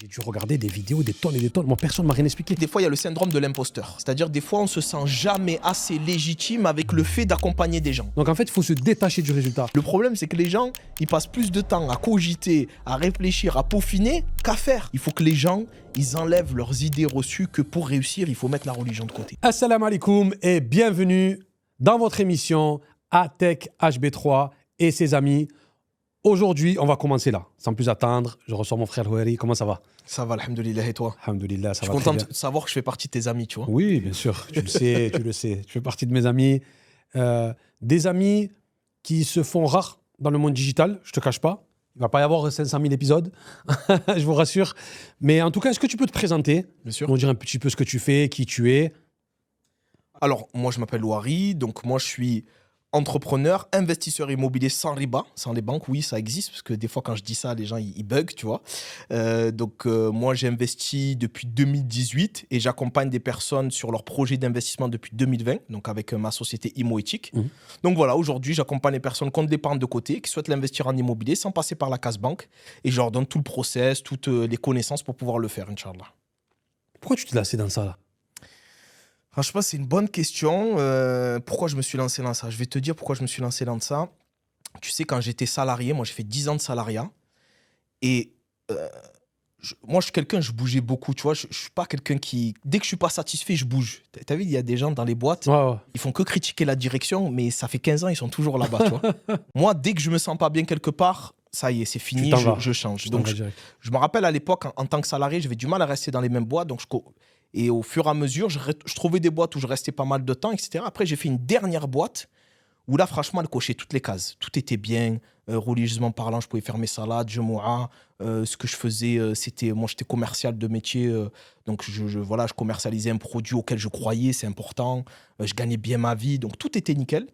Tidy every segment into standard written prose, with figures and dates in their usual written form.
J'ai dû regarder des vidéos, des tonnes et des tonnes. Moi, personne ne m'a rien expliqué. Des fois, il y a le syndrome de l'imposteur. C'est-à-dire, des fois, on se sent jamais assez légitime avec le fait d'accompagner des gens. Donc, en fait, il faut se détacher du résultat. Le problème, c'est que les gens, ils passent plus de temps à cogiter, à réfléchir, à peaufiner qu'à faire. Il faut que les gens, ils enlèvent leurs idées reçues que pour réussir, il faut mettre la religion de côté. Assalamu alaikum et bienvenue dans votre émission ATech HB3 et ses amis. Aujourd'hui, on va commencer là. Sans plus attendre, je reçois mon frère Houari. Comment ça va? Ça va, alhamdoulilah, et toi? Alhamdoulilah, ça va. Je suis content de savoir que je fais partie de tes amis, tu vois. Oui, bien sûr, tu le sais, tu le sais. Tu fais partie de mes amis. Des amis qui se font rares dans le monde digital, je te cache pas. Il va pas y avoir 500 000 épisodes, je vous rassure. Mais en tout cas, est-ce que tu peux te présenter? Bien sûr. Nous dire un petit peu ce que tu fais, qui tu es. Alors, moi, je m'appelle Houari, donc moi, je suis entrepreneur, investisseur immobilier sans riba, sans les banques. Oui, ça existe, parce que des fois, quand je dis ça, les gens, ils bug, tu vois. Moi, j'ai investi depuis 2018 et j'accompagne des personnes sur leurs projets d'investissement depuis 2020, donc avec ma société ImoEthique. Donc voilà, aujourd'hui, j'accompagne les personnes qui ont de l'épargne de côté, qui souhaitent l'investir en immobilier sans passer par la case banque, et je leur donne tout le process, toutes les connaissances pour pouvoir le faire, Inch'Allah. Pourquoi tu t'es lancé dans ça là? Franchement, c'est une bonne question. Pourquoi je me suis lancé dans ça? Je vais te dire pourquoi je me suis lancé dans ça. Tu sais, quand j'étais salarié, moi j'ai fait 10 ans de salariat. Et moi, je suis quelqu'un, je bougeais beaucoup. Tu vois, je suis pas quelqu'un qui. Dès que je suis pas satisfait, je bouge. T'as vu, il y a des gens dans les boîtes, Ouais. ils font que critiquer la direction, mais ça fait 15 ans, ils sont toujours là-bas. Tu vois. Moi, dès que je me sens pas bien quelque part, ça y est, c'est fini, je change. Tu Donc, t'en vas direct. je me rappelle à l'époque, en tant que salarié, j'avais du mal à rester dans les mêmes boîtes. Et au fur et à mesure, je trouvais des boîtes où je restais pas mal de temps, etc. Après, j'ai fait une dernière boîte où là, franchement, elle cochait toutes les cases. Tout était bien. Religieusement parlant, je pouvais faire mes salades, je moua. Ce que je faisais, moi, j'étais commercial de métier. Donc, je commercialisais un produit auquel je croyais, c'est important. Je gagnais bien ma vie. Donc, tout était nickel.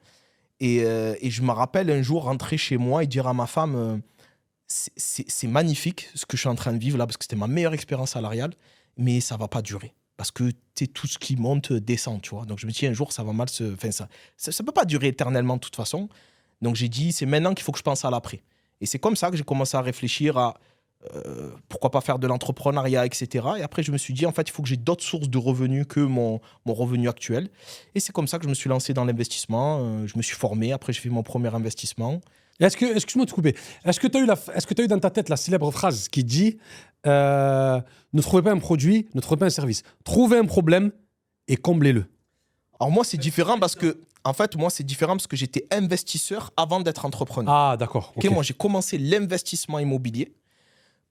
Et je me rappelle un jour rentrer chez moi et dire à ma femme, c'est magnifique ce que je suis en train de vivre là, parce que c'était ma meilleure expérience salariale, mais ça va pas durer. Parce que tout ce qui monte descend, tu vois. Donc je me dis un jour, ça va mal se. Enfin, ça peut pas durer éternellement de toute façon. Donc j'ai dit, c'est maintenant qu'il faut que je pense à l'après. Et c'est comme ça que j'ai commencé à réfléchir à pourquoi pas faire de l'entrepreneuriat, etc. Et après, je me suis dit, en fait, il faut que j'ai d'autres sources de revenus que mon revenu actuel. Et c'est comme ça que je me suis lancé dans l'investissement. Je me suis formé. Après, j'ai fait mon premier investissement. Excuse-moi de te couper. Est-ce que tu as eu dans ta tête la célèbre phrase qui dit ne trouvez pas un produit, ne trouvez pas un service. Trouvez un problème et comblez-le. Alors moi, c'est différent parce que, j'étais investisseur avant d'être entrepreneur. Ah, d'accord. Ok, moi, j'ai commencé l'investissement immobilier.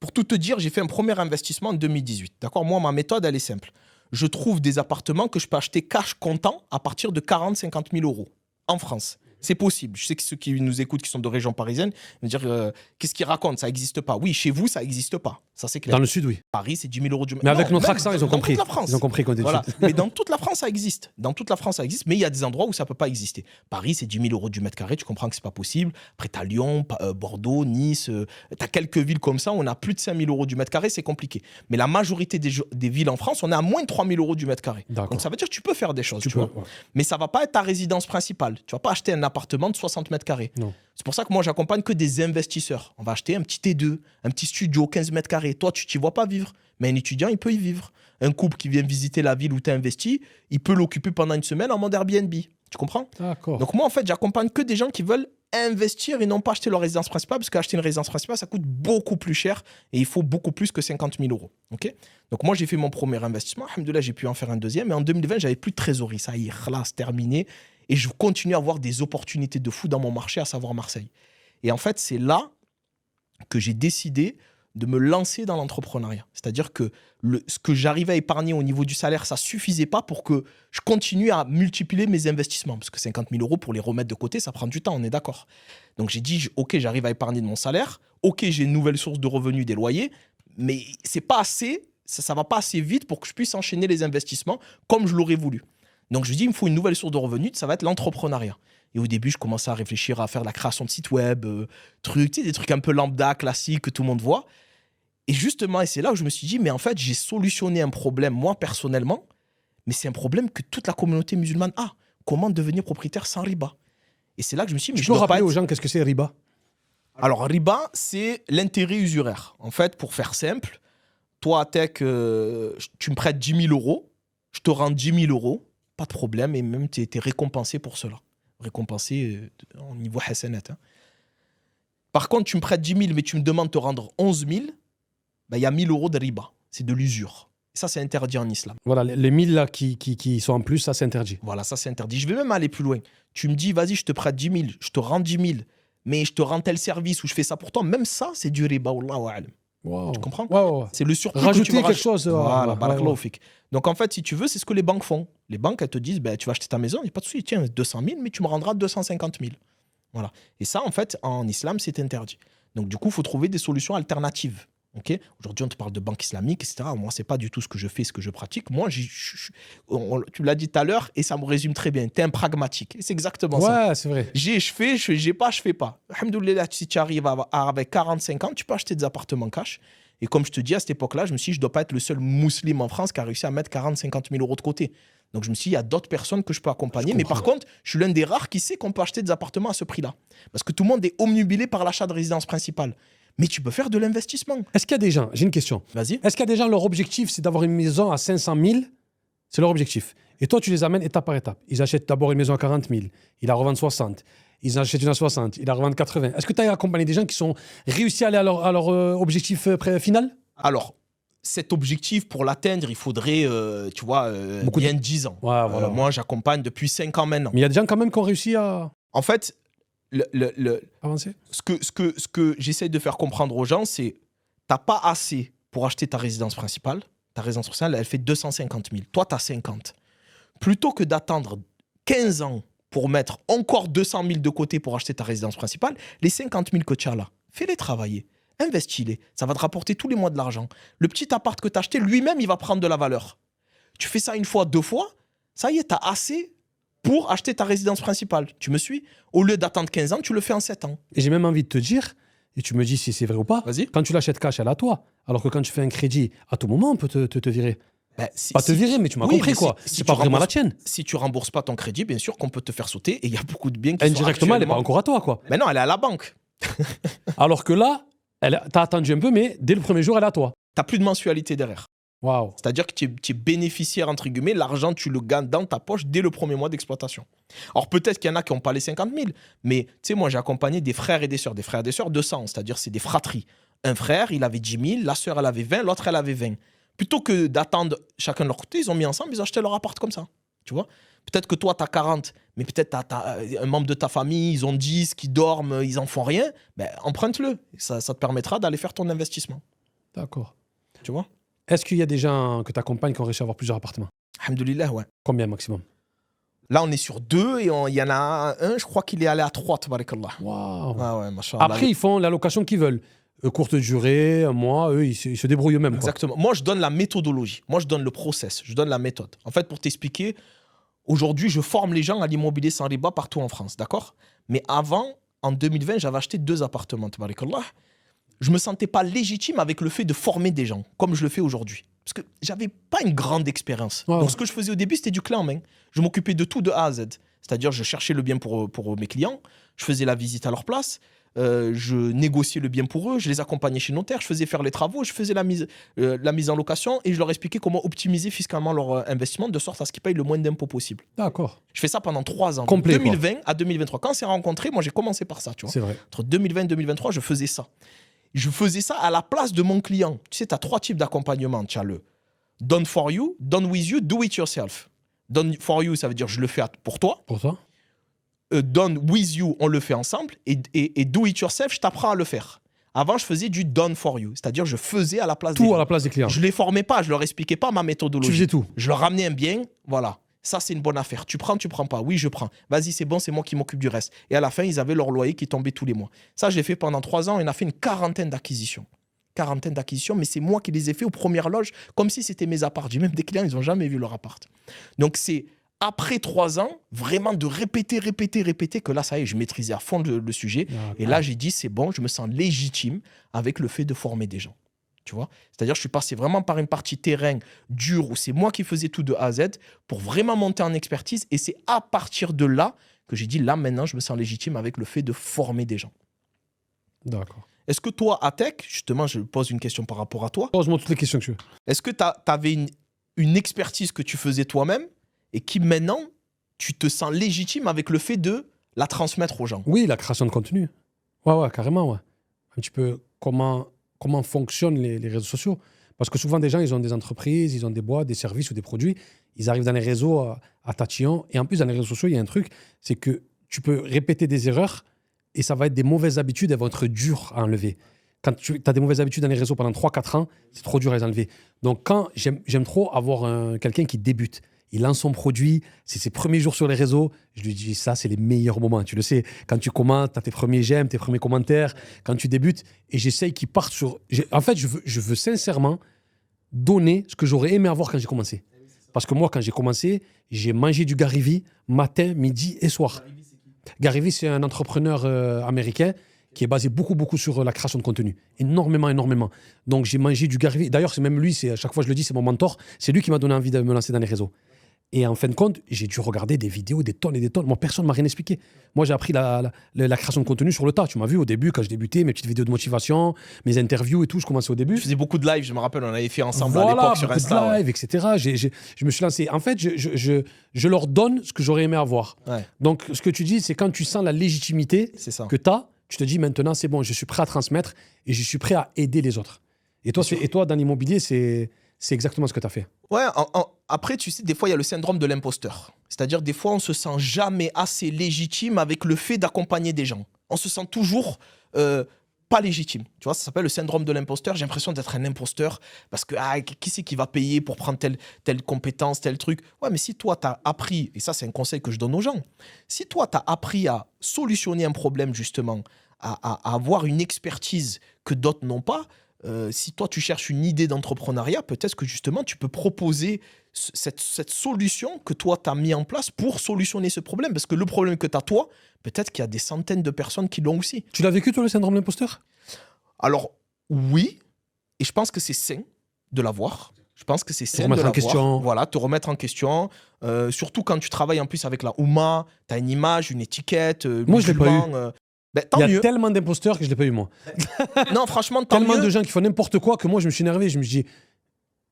Pour tout te dire, j'ai fait un premier investissement en 2018. D'accord? Moi, ma méthode, elle est simple. Je trouve des appartements que je peux acheter cash comptant à partir de 40-50 000 euros en France. C'est possible. Je sais que ceux qui nous écoutent, qui sont de région parisienne, vont dire qu'est-ce qu'ils racontent? Ça n'existe pas. Oui, chez vous, ça n'existe pas. Ça, c'est clair. Dans le sud, oui. Paris, c'est 10 000 euros du mètre. Mais avec Non, notre même accent, ils ont compris. Dans toute la France. Ils ont compris qu'on était Voilà. du sud. Mais dans toute la France, ça existe. Dans toute la France, ça existe. Mais il y a des endroits où ça ne peut pas exister. Paris, c'est 10 000 euros du mètre carré. Tu comprends que ce n'est pas possible. Après, tu as Lyon, Bordeaux, Nice. Tu as quelques villes comme ça où on a plus de 5 000 euros du mètre carré. C'est compliqué. Mais la majorité des villes en France, on est à moins de 3 000 euros du mètre carré. Donc, ça veut dire que tu peux faire des choses. Tu vois. Ouais. Mais ça ne va pas être ta résidence principale. Tu ne vas pas acheter un appartement de 60 mètres carrés. Non. C'est pour ça que moi, j'accompagne que des investisseurs. On va acheter un petit T2, un petit studio, 15 mètres carrés. Toi, tu t'y vois pas vivre. Mais un étudiant, il peut y vivre. Un couple qui vient visiter la ville où tu as investi, il peut l'occuper pendant une semaine en mode Airbnb. Tu comprends? D'accord. Donc moi, en fait, j'accompagne que des gens qui veulent investir et non pas acheter leur résidence principale, parce qu'acheter une résidence principale, ça coûte beaucoup plus cher et il faut beaucoup plus que 50 000 euros. Okay? Donc moi, j'ai fait mon premier investissement. Alhamdoulilah, j'ai pu en faire un deuxième. Et en 2020, j'avais plus de trésorerie. Ça y est, c'est terminé. Et je continue à avoir des opportunités de fou dans mon marché, à savoir Marseille. Et en fait, c'est là que j'ai décidé de me lancer dans l'entrepreneuriat. C'est-à-dire que ce que j'arrivais à épargner au niveau du salaire, ça ne suffisait pas pour que je continue à multiplier mes investissements. Parce que 50 000 euros, pour les remettre de côté, ça prend du temps, on est d'accord. Donc j'ai dit, OK, j'arrive à épargner de mon salaire. OK, j'ai une nouvelle source de revenus, des loyers. Mais c'est pas assez, ça ne va pas assez vite pour que je puisse enchaîner les investissements comme je l'aurais voulu. Donc je me dis, il me faut une nouvelle source de revenus, ça va être l'entrepreneuriat. Et au début, je commençais à réfléchir à faire de la création de sites web, des trucs un peu lambda, classiques, que tout le monde voit. Et justement, et c'est là où je me suis dit, mais en fait, j'ai solutionné un problème, moi, personnellement, mais c'est un problème que toute la communauté musulmane a. Comment devenir propriétaire sans riba? Et c'est là que je me suis dit, mais Tu peux rappeler aux gens qu'est-ce que c'est riba? Alors, riba, c'est l'intérêt usuraire. En fait, pour faire simple, toi, Tech, tu me prêtes 10 000 euros, je te rends 10 000 euros, pas de problème, et même tu es récompensé pour cela. Récompensé au niveau hasanat. Hein. Par contre, tu me prêtes 10 000, mais tu me demandes de te rendre 11 000, il y a 1 000 euros de riba. C'est de l'usure. Et ça, c'est interdit en islam. Voilà, les 1000 là qui sont en plus, ça c'est interdit. Voilà, ça c'est interdit. Je vais même aller plus loin. Tu me dis, vas-y, je te prête 10 000, je te rends 10 000, mais je te rends tel service ou je fais ça pour toi. Même ça, c'est du riba. Wallahu a'lam. Wow. Tu comprends? Wow. C'est le surplus. Rajouter que tu vas quelque chose. Voilà, barakallahu fik. Donc en fait, si tu veux, c'est ce que les banques font. Les banques, elles te disent, tu vas acheter ta maison, il n'y a pas de souci, tiens, 200 000, mais tu me rendras 250 000. Voilà. Et ça, en fait, en islam, c'est interdit. Donc du coup, il faut trouver des solutions alternatives. Okay, aujourd'hui, on te parle de banque islamique, etc. Moi, ce n'est pas du tout ce que je fais, ce que je pratique. Moi, tu l'as dit tout à l'heure, et ça me résume très bien. Tu es un pragmatique. Et c'est exactement ça. Ouais, c'est vrai. Je fais, j'ai pas, je fais pas. Alhamdoulilah, si tu arrives avec 45 ans, tu peux acheter des appartements cash. Et comme je te dis, à cette époque-là, je me suis dit, je ne dois pas être le seul musulman en France qui a réussi à mettre 40-50 000 euros de côté. Donc, je me suis dit, il y a d'autres personnes que je peux accompagner. Mais par contre, je suis l'un des rares qui sait qu'on peut acheter des appartements à ce prix-là. Parce que tout le monde est omnubilé par l'achat de résidence principale. Mais tu peux faire de l'investissement. Est-ce qu'il y a des gens, j'ai une question. Vas-y. Est-ce qu'il y a des gens, leur objectif, c'est d'avoir une maison à 500 000? C'est leur objectif. Et toi, tu les amènes étape par étape. Ils achètent d'abord une maison à 40 000. Ils la revendent 60. Ils achètent une à 60. Ils la revendent 80. Est-ce que tu as accompagné des gens qui sont réussis à aller à leur objectif final? Alors, cet objectif, pour l'atteindre, il faudrait, tu vois, bien 10 ans. Ouais, voilà. Moi, j'accompagne depuis 5 ans maintenant. Mais il y a des gens quand même qui ont réussi à En fait, avancer. ce que j'essaie de faire comprendre aux gens, c'est t'as pas assez pour acheter ta résidence principale. Ta résidence principale, elle fait 250 000. Toi, tu as 50. Plutôt que d'attendre 15 ans pour mettre encore 200 000 de côté pour acheter ta résidence principale, les 50 000 que tu as là, fais-les travailler. Investis-les. Ça va te rapporter tous les mois de l'argent. Le petit appart que tu as acheté, lui-même, il va prendre de la valeur. Tu fais ça une fois, 2 fois, ça y est, tu as assez pour acheter ta résidence principale. Tu me suis? Au lieu d'attendre 15 ans, tu le fais en 7 ans. Et j'ai même envie de te dire, et tu me dis si c'est vrai ou pas, Vas-y. quand tu l'achètes cash, elle est à toi. Alors que quand tu fais un crédit, à tout moment, on peut te virer. Pas te virer, mais tu m'as compris quoi. C'est pas vraiment la tienne. Si tu rembourses pas ton crédit, bien sûr qu'on peut te faire sauter. Et il y a beaucoup de biens qui indirectement, elle n'est pas encore à toi quoi. Mais non, elle est à la banque. Alors que là, t'as attendu un peu, mais dès le premier jour, elle est à toi. T'as plus de mensualité derrière. Waouh. C'est-à-dire que tu es bénéficiaire, entre guillemets, l'argent, tu le gagnes dans ta poche dès le premier mois d'exploitation. Alors peut-être qu'il y en a qui n'ont pas les 50 000, mais tu sais, moi j'ai accompagné des frères et des sœurs 200, c'est-à-dire c'est des fratries. Un frère, il avait 10 000, la sœur, elle avait 20, l'autre, elle avait 20. Plutôt que d'attendre chacun de leur côté, ils ont mis ensemble, ils ont acheté leur appart comme ça. Tu vois? Peut-être que toi, tu as 40, mais peut-être t'as un membre de ta famille, ils ont 10, qui dorment, ils en font rien. Emprunte-le. Ça te permettra d'aller faire ton investissement. D'accord. Tu vois? Est-ce qu'il y a des gens que tu accompagnes qui ont réussi à avoir plusieurs appartements? Alhamdoulilah, ouais. Combien maximum? Là, on est sur 2 et il y en a un, je crois qu'il est allé à 3, tabarakallah. Waouh. Ah ouais, machallah. Après, ils font la location qu'ils veulent. Courte durée, un mois, eux, ils se débrouillent eux-mêmes. Exactement. Moi, je donne la méthodologie. Moi, je donne le process. Je donne la méthode. En fait, pour t'expliquer, aujourd'hui, je forme les gens à l'immobilier sans riba partout en France, d'accord? Mais avant, en 2020, j'avais acheté 2 appartements, tabarakallah. Je me sentais pas légitime avec le fait de former des gens, comme je le fais aujourd'hui. Parce que j'avais pas une grande expérience. Ouais, Donc, ouais. ce que je faisais au début, c'était du clé en main. Je m'occupais de tout de A à Z. C'est-à-dire, je cherchais le bien pour mes clients, je faisais la visite à leur place, je négociais le bien pour eux, je les accompagnais chez notaire, je faisais faire les travaux, je faisais la mise en location et je leur expliquais comment optimiser fiscalement leur investissement de sorte à ce qu'ils payent le moins d'impôts possible. D'accord. Je fais ça pendant 3 ans, Complet, de 2020 à 2023. Quand on s'est rencontrés, moi j'ai commencé par ça, tu vois. C'est vrai. Entre 2020 et 2023, je faisais ça. Je faisais ça à la place de mon client. Tu sais, tu as 3 types d'accompagnement. Tu as le done for you, done with you, do it yourself. Done for you, ça veut dire je le fais pour toi. Pour toi? Done with you, on le fait ensemble. Et do it yourself, je t'apprends à le faire. Avant, je faisais du done for you. C'est-à-dire, je faisais à la place Tout à la place des clients. Je ne les formais pas, je leur expliquais pas ma méthodologie. Tu faisais tout. Je leur ramenais un bien, voilà. Ça, c'est une bonne affaire. Tu prends pas. Oui, je prends. Vas-y, c'est bon, c'est moi qui m'occupe du reste. Et à la fin, ils avaient leur loyer qui tombait tous les mois. Ça, je l'ai fait pendant 3 ans. On a fait une quarantaine d'acquisitions. Mais c'est moi qui les ai fait aux premières loges, comme si c'était mes apparts. J'ai même des clients, ils n'ont jamais vu leur appart. Donc, c'est après 3 ans, vraiment de répéter, que là, ça y est, je maîtrisais à fond le sujet. D'accord. Et là, j'ai dit, c'est bon, je me sens légitime avec le fait de former des gens. Tu vois? C'est-à-dire, je suis passé vraiment par une partie terrain dure où c'est moi qui faisais tout de A à Z pour vraiment monter en expertise. Et c'est à partir de là que j'ai dit, là, maintenant, je me sens légitime avec le fait de former des gens. D'accord. Est-ce que toi, à Tech, justement, je pose une question par rapport à toi, Pose-moi toutes les questions que tu veux. est-ce que tu avais une expertise que tu faisais toi-même et qui maintenant, tu te sens légitime avec le fait de la transmettre aux gens? Oui, la création de contenu. Ouais, carrément, ouais. Un petit peu comment fonctionnent les réseaux sociaux. Parce que souvent, des gens, ils ont des entreprises, ils ont des boîtes, des services ou des produits. Ils arrivent dans les réseaux à tatillon. Et en plus, dans les réseaux sociaux, il y a un truc, c'est que tu peux répéter des erreurs et ça va être des mauvaises habitudes, elles vont être dures à enlever. Quand tu as des mauvaises habitudes dans les réseaux pendant 3-4 ans, c'est trop dur à les enlever. Donc, quand j'aime trop avoir quelqu'un qui débute, il lance son produit, c'est ses premiers jours sur les réseaux, je lui dis ça, c'est les meilleurs moments. Tu le sais, quand tu commentes, tu as tes premiers j'aime, tes premiers commentaires, quand tu débutes, et j'essaye qu'il parte sur... En fait, je veux sincèrement donner ce que j'aurais aimé avoir quand j'ai commencé. Parce que moi, quand j'ai commencé, j'ai mangé du Gary Vee matin, midi et soir. Gary Vee, c'est un entrepreneur américain qui est basé beaucoup sur la création de contenu. Énormément. Donc, j'ai mangé du Gary Vee. D'ailleurs, c'est même lui, à chaque fois je le dis, c'est mon mentor. C'est lui qui m'a donné envie de me lancer dans les réseaux. Et en fin de compte, j'ai dû regarder des vidéos, des tonnes et des tonnes. Moi, personne ne m'a rien expliqué. Moi, j'ai appris la création de contenu sur le tas. Tu m'as vu au début, quand je débutais, mes petites vidéos de motivation, mes interviews et tout, je commençais au début. Je faisais beaucoup de live, je me rappelle, on avait fait ensemble à l'époque sur Insta. Beaucoup de live, etc. Je me suis lancé. En fait, je leur donne ce que j'aurais aimé avoir. Ouais. Donc, ce que tu dis, c'est quand tu sens la légitimité que tu as, tu te dis maintenant, c'est bon, je suis prêt à transmettre et je suis prêt à aider les autres. Et toi dans l'immobilier, c'est exactement ce que tu as fait. Ouais, après, tu sais, des fois, il y a le syndrome de l'imposteur. C'est-à-dire, des fois, on se sent jamais assez légitime avec le fait d'accompagner des gens. On se sent toujours pas légitime. Tu vois, ça s'appelle le syndrome de l'imposteur. J'ai l'impression d'être un imposteur parce que qui c'est qui va payer pour prendre telle compétence, tel truc. Ouais, mais si toi, tu as appris, et ça, c'est un conseil que je donne aux gens, si toi, tu as appris à solutionner un problème, justement, à avoir une expertise que d'autres n'ont pas, si toi tu cherches une idée d'entrepreneuriat, peut-être que justement tu peux proposer cette solution que toi tu as mis en place pour solutionner ce problème. Parce que le problème que tu as toi, peut-être qu'il y a des centaines de personnes qui l'ont aussi. Tu l'as vécu toi le syndrome de l'imposteur? Alors oui, et je pense que c'est sain de l'avoir. Je pense que c'est sain de remettre en l'avoir. question. Voilà, te remettre en question. Surtout quand tu travailles en plus avec la Oumma, tu as une image, une étiquette. Moi je l'ai pas eu. Tant il y a mieux. tellement d'imposteurs que je ne l'ai pas eu, moi. Non, franchement, tant tellement mieux. de gens qui font n'importe quoi que moi, je me suis énervé. Je me suis dit,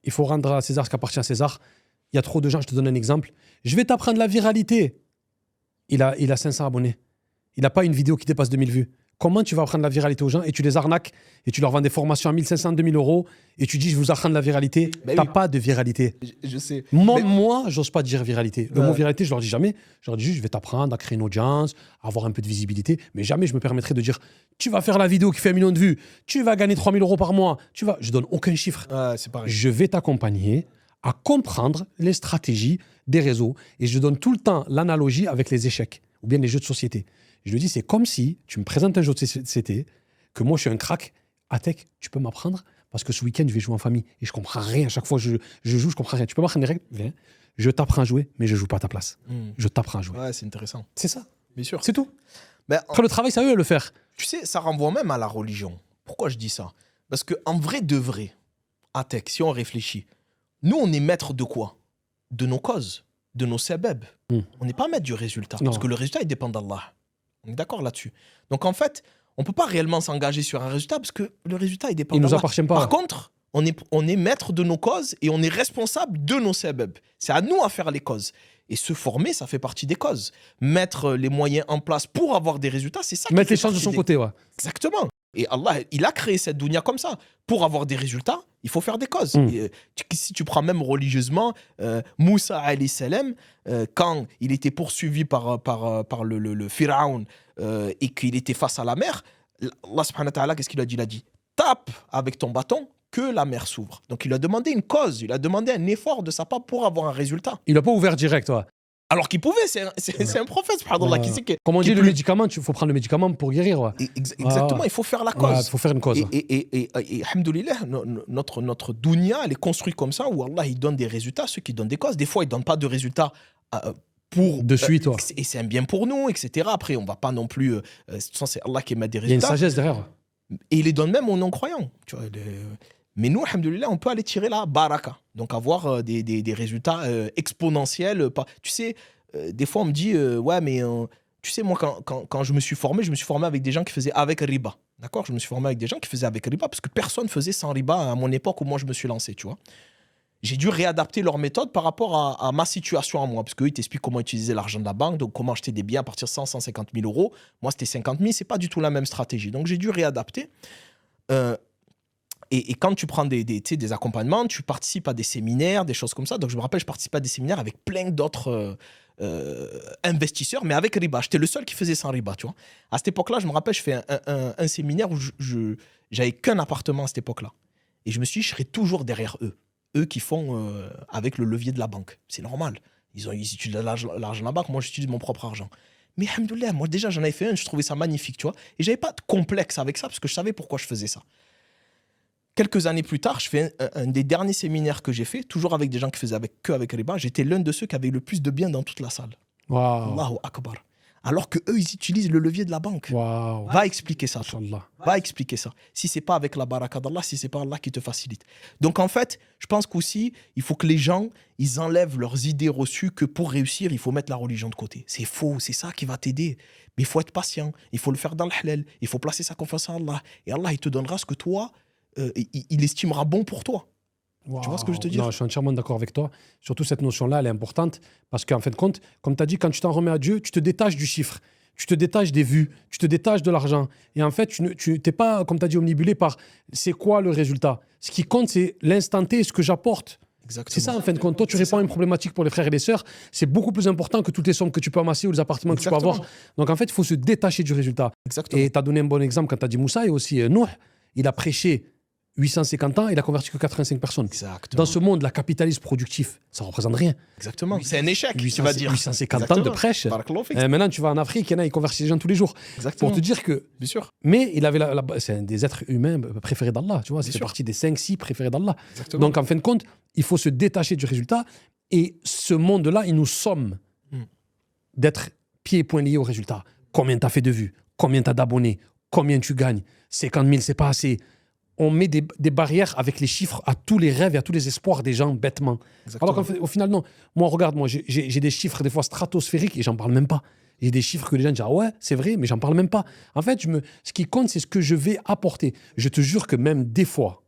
il faut rendre à César ce qui appartient à César. Il y a trop de gens, je te donne un exemple. Je vais t'apprendre la viralité. Il a 500 abonnés. Il n'a pas une vidéo qui dépasse 2000 vues. Comment tu vas apprendre la viralité aux gens et tu les arnaques et tu leur vends des formations à 1500, 2000 euros et tu dis, je vais vous apprendre la viralité. Ben T'as oui. pas de viralité. Je sais. Moi, j'ose pas dire viralité. Le mot viralité, je leur dis jamais. Je leur dis juste, je vais t'apprendre à créer une audience, à avoir un peu de visibilité. Mais jamais je me permettrai de dire, tu vas faire la vidéo qui fait 1 million de vues, tu vas gagner 3000 euros par mois. Je donne aucun chiffre. C'est pareil. Je vais t'accompagner à comprendre les stratégies des réseaux et je donne tout le temps l'analogie avec les échecs ou bien les jeux de société. Je lui dis, c'est comme si tu me présentes un jeu de société, que moi je suis un crack. À Tech, tu peux m'apprendre parce que ce week-end, je vais jouer en famille et je comprends rien. À chaque fois que je joue, je comprends rien. Tu peux m'apprendre les règles? Viens. Je t'apprends à jouer, mais je joue pas à ta place. Je t'apprends à jouer. Ouais, c'est intéressant. C'est ça. Bien sûr. C'est tout. Ben, Après, le travail, c'est à eux de le faire. tu sais, ça renvoie même à la religion. Pourquoi je dis ça? Parce qu'en vrai de vrai, à Tech, si on réfléchit, nous, on est maître de quoi? De nos causes, de nos sabab. On n'est pas maître du résultat. Non. Parce que le résultat, il dépend d'Allah. On est d'accord là-dessus. Donc, en fait, on ne peut pas réellement s'engager sur un résultat parce que le résultat, il dépend Il d'Allah. nous appartient pas. Par contre, on est maître de nos causes et on est responsable de nos sabab. C'est à nous à faire les causes. Et se former, ça fait partie des causes. Mettre les moyens en place pour avoir des résultats, c'est ça qui Mettre fait les chances de partie son des- côté, ouais. Exactement. Et Allah, il a créé cette dunya comme ça. Pour avoir des résultats, il faut faire des causes. Et, si tu prends même religieusement, Moussa alayhi salam, quand il était poursuivi par le Pharaon et qu'il était face à la mer, Allah subhanahu wa ta'ala, qu'est-ce qu'il a dit? Il a dit, tape avec ton bâton que la mer s'ouvre. Donc il a demandé une cause, il a demandé un effort de sa part pour avoir un résultat. Il n'a pas ouvert direct, ouais. Alors qu'il pouvait, c'est un prophète, subhanallah, qui sait que... Comme on qui dit, le peut- médicament, il faut prendre le médicament pour guérir, ouais. Exactement, il faut faire la Ouais, il cause. faut faire une cause. Et alhamdoulilah, notre dunya, elle est construite comme ça, où Allah, il donne des résultats, ceux qui donnent des causes. Des fois, il ne donne pas de résultats pour... De suite, ouais. Et c'est un bien pour nous, etc. Après, on ne va pas non plus... c'est Allah qui met des Il y a une résultats. sagesse derrière. Et il les donne même aux non-croyants. Tu vois, mais nous, alhamdoulilah, on peut aller tirer la baraka. Donc, avoir des résultats exponentiels. Tu sais, des fois, on me dit, ouais, mais... tu sais, moi, quand je me suis formé avec des gens qui faisaient avec riba. D'accord, je me suis formé avec des gens qui faisaient avec riba parce que personne faisait sans riba à mon époque où moi je me suis lancé, tu vois. J'ai dû réadapter leur méthode par rapport à ma situation à moi. Parce qu'eux, ils t'expliquent comment utiliser l'argent de la banque, donc comment acheter des biens à partir de 150 000 euros. Moi, c'était 50 000, c'est pas du tout la même stratégie. Donc, j'ai dû réadapter. Et quand tu prends des accompagnements, tu participes à des séminaires, des choses comme ça. Donc, je me rappelle, je participais à des séminaires avec plein d'autres investisseurs, mais avec riba. J'étais le seul qui faisait sans riba, tu vois. À cette époque-là, je me rappelle, je fais un séminaire où j'avais qu'un appartement à cette époque-là. Et je me suis dit, je serai toujours derrière eux. Eux qui font avec le levier de la banque. C'est normal. Ils utilisent l'argent de la banque, moi j'utilise mon propre argent. Mais alhamdoulilah, moi déjà j'en avais fait un, je trouvais ça magnifique, tu vois. Et j'avais pas de complexe avec ça parce que je savais pourquoi je faisais ça. Quelques années plus tard, je fais un des derniers séminaires que j'ai fait, toujours avec des gens qui faisaient avec riba. J'étais l'un de ceux qui avait le plus de biens dans toute la salle. Waouh. Allahu Akbar. Alors que eux, ils utilisent le levier de la banque. Waouh. Va expliquer ça, toi. Inch'Allah. Va expliquer ça. Si c'est pas avec la baraka d'Allah, si c'est pas Allah qui te facilite. Donc en fait, je pense qu'aussi, il faut que les gens, ils enlèvent leurs idées reçues que pour réussir, il faut mettre la religion de côté. C'est faux, c'est ça qui va t'aider. Mais il faut être patient, il faut le faire dans le halal, il faut placer sa confiance en Allah. Et Allah, il te donnera ce que toi, il estimera bon pour toi. Wow. Tu vois ce que je te dis? Non, je suis entièrement d'accord avec toi. Surtout cette notion-là, elle est importante parce qu'en fin de compte, comme tu as dit, quand tu t'en remets à Dieu, tu te détaches du chiffre, tu te détaches des vues, tu te détaches de l'argent. Et en fait, tu n'es pas, comme tu as dit, omnibulé par c'est quoi le résultat. Ce qui compte, c'est l'instant T et ce que j'apporte. Exactement. C'est ça, en fin de compte. Toi, tu réponds à une problématique pour les frères et les sœurs. C'est beaucoup plus important que toutes les sommes que tu peux amasser ou les appartements que tu peux avoir. Donc, en fait, il faut se détacher du résultat. Exactement. Et tu as donné un bon exemple quand tu as dit Moussa et aussi Nouh. Il a prêché 850 ans, il a converti que 85 personnes. Exactement. Dans ce monde, la capitalisme productif, ça ne représente rien. Exactement. C'est un échec, 800, tu vas dire. 850 ans de prêche. Maintenant, tu vas en Afrique, il y en a, ils convertissent les gens tous les jours. Exactement. Pour te dire que... Bien sûr. Mais il avait c'est un des êtres humains préférés d'Allah, tu vois. C'est partie des 5-6 préférés d'Allah. Donc, en fin de compte, il faut se détacher du résultat. Et ce monde-là, il nous somme d'être pieds et poings liés au résultat. Combien tu as fait de vues? Combien tu as d'abonnés? Combien tu gagnes? 50 000, c'est pas assez. On met des barrières avec les chiffres à tous les rêves et à tous les espoirs des gens bêtement. Exactement. Alors qu'au final, non. Moi, regarde, j'ai des chiffres des fois stratosphériques et j'en parle même pas. J'ai des chiffres que les gens disent, ah ouais, c'est vrai, mais j'en parle même pas. En fait, ce qui compte, c'est ce que je vais apporter. Je te jure que même des fois,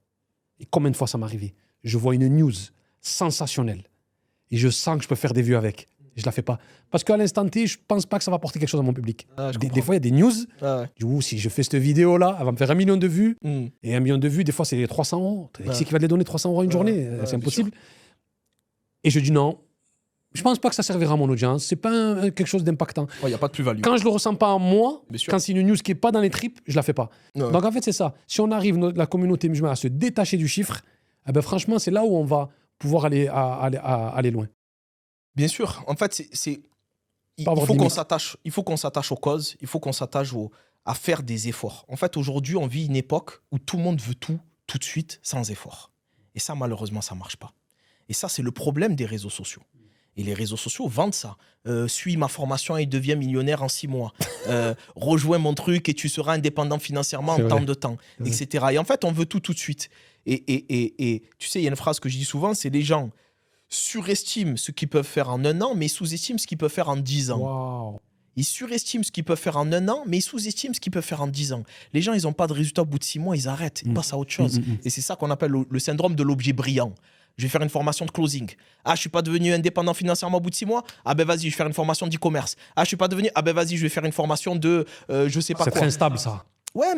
et combien de fois ça m'est arrivé, je vois une news sensationnelle et je sens que je peux faire des vues avec. Je la fais pas. Parce qu'à l'instant T, je pense pas que ça va apporter quelque chose à mon public. Des fois, il y a des news. Du coup, si je fais cette vidéo-là, elle va me faire 1 million de vues. Et 1 million de vues, des fois, c'est 300 euros. Qui c'est qui va te donner 300 euros à une journée? C'est impossible. Et je dis non. Je pense pas que ça servira à mon audience. C'est pas quelque chose d'impactant. Il n'y a pas de plus-value. Quand je le ressens pas en moi, quand c'est une news qui est pas dans les tripes, je la fais pas. Donc en fait, c'est ça. Si on arrive, la communauté musulmane, à se détacher du chiffre, eh ben, franchement, c'est là où on va pouvoir aller loin. Bien sûr. En fait, il faut qu'on s'attache aux causes, il faut qu'on s'attache à faire des efforts. En fait, aujourd'hui, on vit une époque où tout le monde veut tout de suite, sans effort. Et ça, malheureusement, ça ne marche pas. Et ça, c'est le problème des réseaux sociaux. Et les réseaux sociaux vendent ça. Suis ma formation et deviens millionnaire en 6 mois. Rejoins mon truc et tu seras indépendant financièrement en tant de temps, etc. Et en fait, on veut tout de suite. Et tu sais, il y a une phrase que je dis souvent, c'est les gens surestiment ce qu'ils peuvent faire en 1 an, mais ils sous-estiment ce qu'ils peuvent faire en 10 ans. Wow. Ils surestiment ce qu'ils peuvent faire en 1 an, mais ils sous-estiment ce qu'ils peuvent faire en 10 ans. Les gens, ils n'ont pas de résultat au bout de 6 mois, ils arrêtent, ils passent à autre chose. Et c'est ça qu'on appelle le syndrome de l'objet brillant. Je vais faire une formation de closing. Ah, je ne suis pas devenu indépendant financièrement au bout de 6 mois. Ah ben vas-y, je vais faire une formation d'e-commerce. Ah, je ne suis pas devenu... Ah ben vas-y, je vais faire une formation de... je sais pas quoi. C'est très instable, ça. Ouais,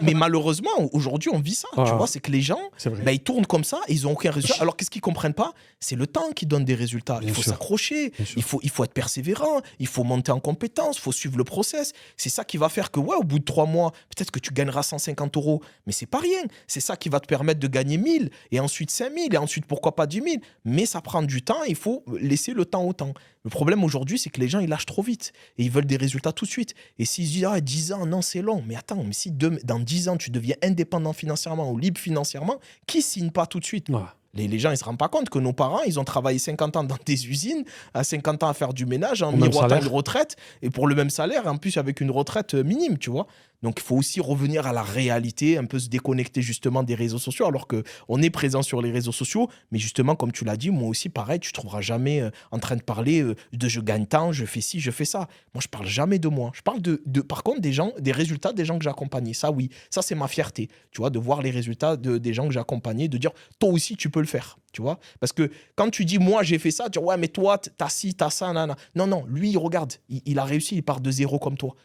mais malheureusement, aujourd'hui, on vit ça. Tu vois, c'est que les gens, ils tournent comme ça et ils n'ont aucun résultat. Alors, qu'est-ce qu'ils ne comprennent pas? C'est le temps qui donne des résultats. Il faut s'accrocher, il faut être persévérant, il faut monter en compétence, il faut suivre le process. C'est ça qui va faire que, ouais, au bout de 3 mois, peut-être que tu gagneras 150 €, mais c'est pas rien. C'est ça qui va te permettre de gagner 1000 et ensuite 5000 et ensuite, pourquoi pas 10 000. Mais ça prend du temps, il faut laisser le temps au temps. Le problème aujourd'hui, c'est que les gens, ils lâchent trop vite et ils veulent des résultats tout de suite. Et s'ils se disent, 10 ans, non, c'est long. Mais attends, mais si dans 10 ans, tu deviens indépendant financièrement ou libre financièrement, qui signe pas tout de suite? Les gens, ils ne se rendent pas compte que nos parents, ils ont travaillé 50 ans dans des usines, à 50 ans à faire du ménage, en Au même miroitant salaire. une retraite, et pour le même salaire, en plus avec une retraite minime, tu vois. Donc, il faut aussi revenir à la réalité, un peu se déconnecter justement des réseaux sociaux, alors qu'on est présent sur les réseaux sociaux. Mais justement, comme tu l'as dit, moi aussi, pareil, tu ne trouveras jamais en train de parler de je gagne tant, je fais ci, je fais ça. Moi, je parle jamais de moi. Je parle par contre, des gens, des résultats des gens que j'ai accompagnés. Ça, oui, ça, c'est ma fierté, tu vois, de voir les résultats des gens que j'ai accompagnés, de dire, toi aussi, tu peux le faire, tu vois. Parce que quand tu dis, moi, j'ai fait ça, tu dis, ouais, mais toi, t'as ci, t'as ça, nanana. Non, lui, regarde, il a réussi, il part de zéro comme toi.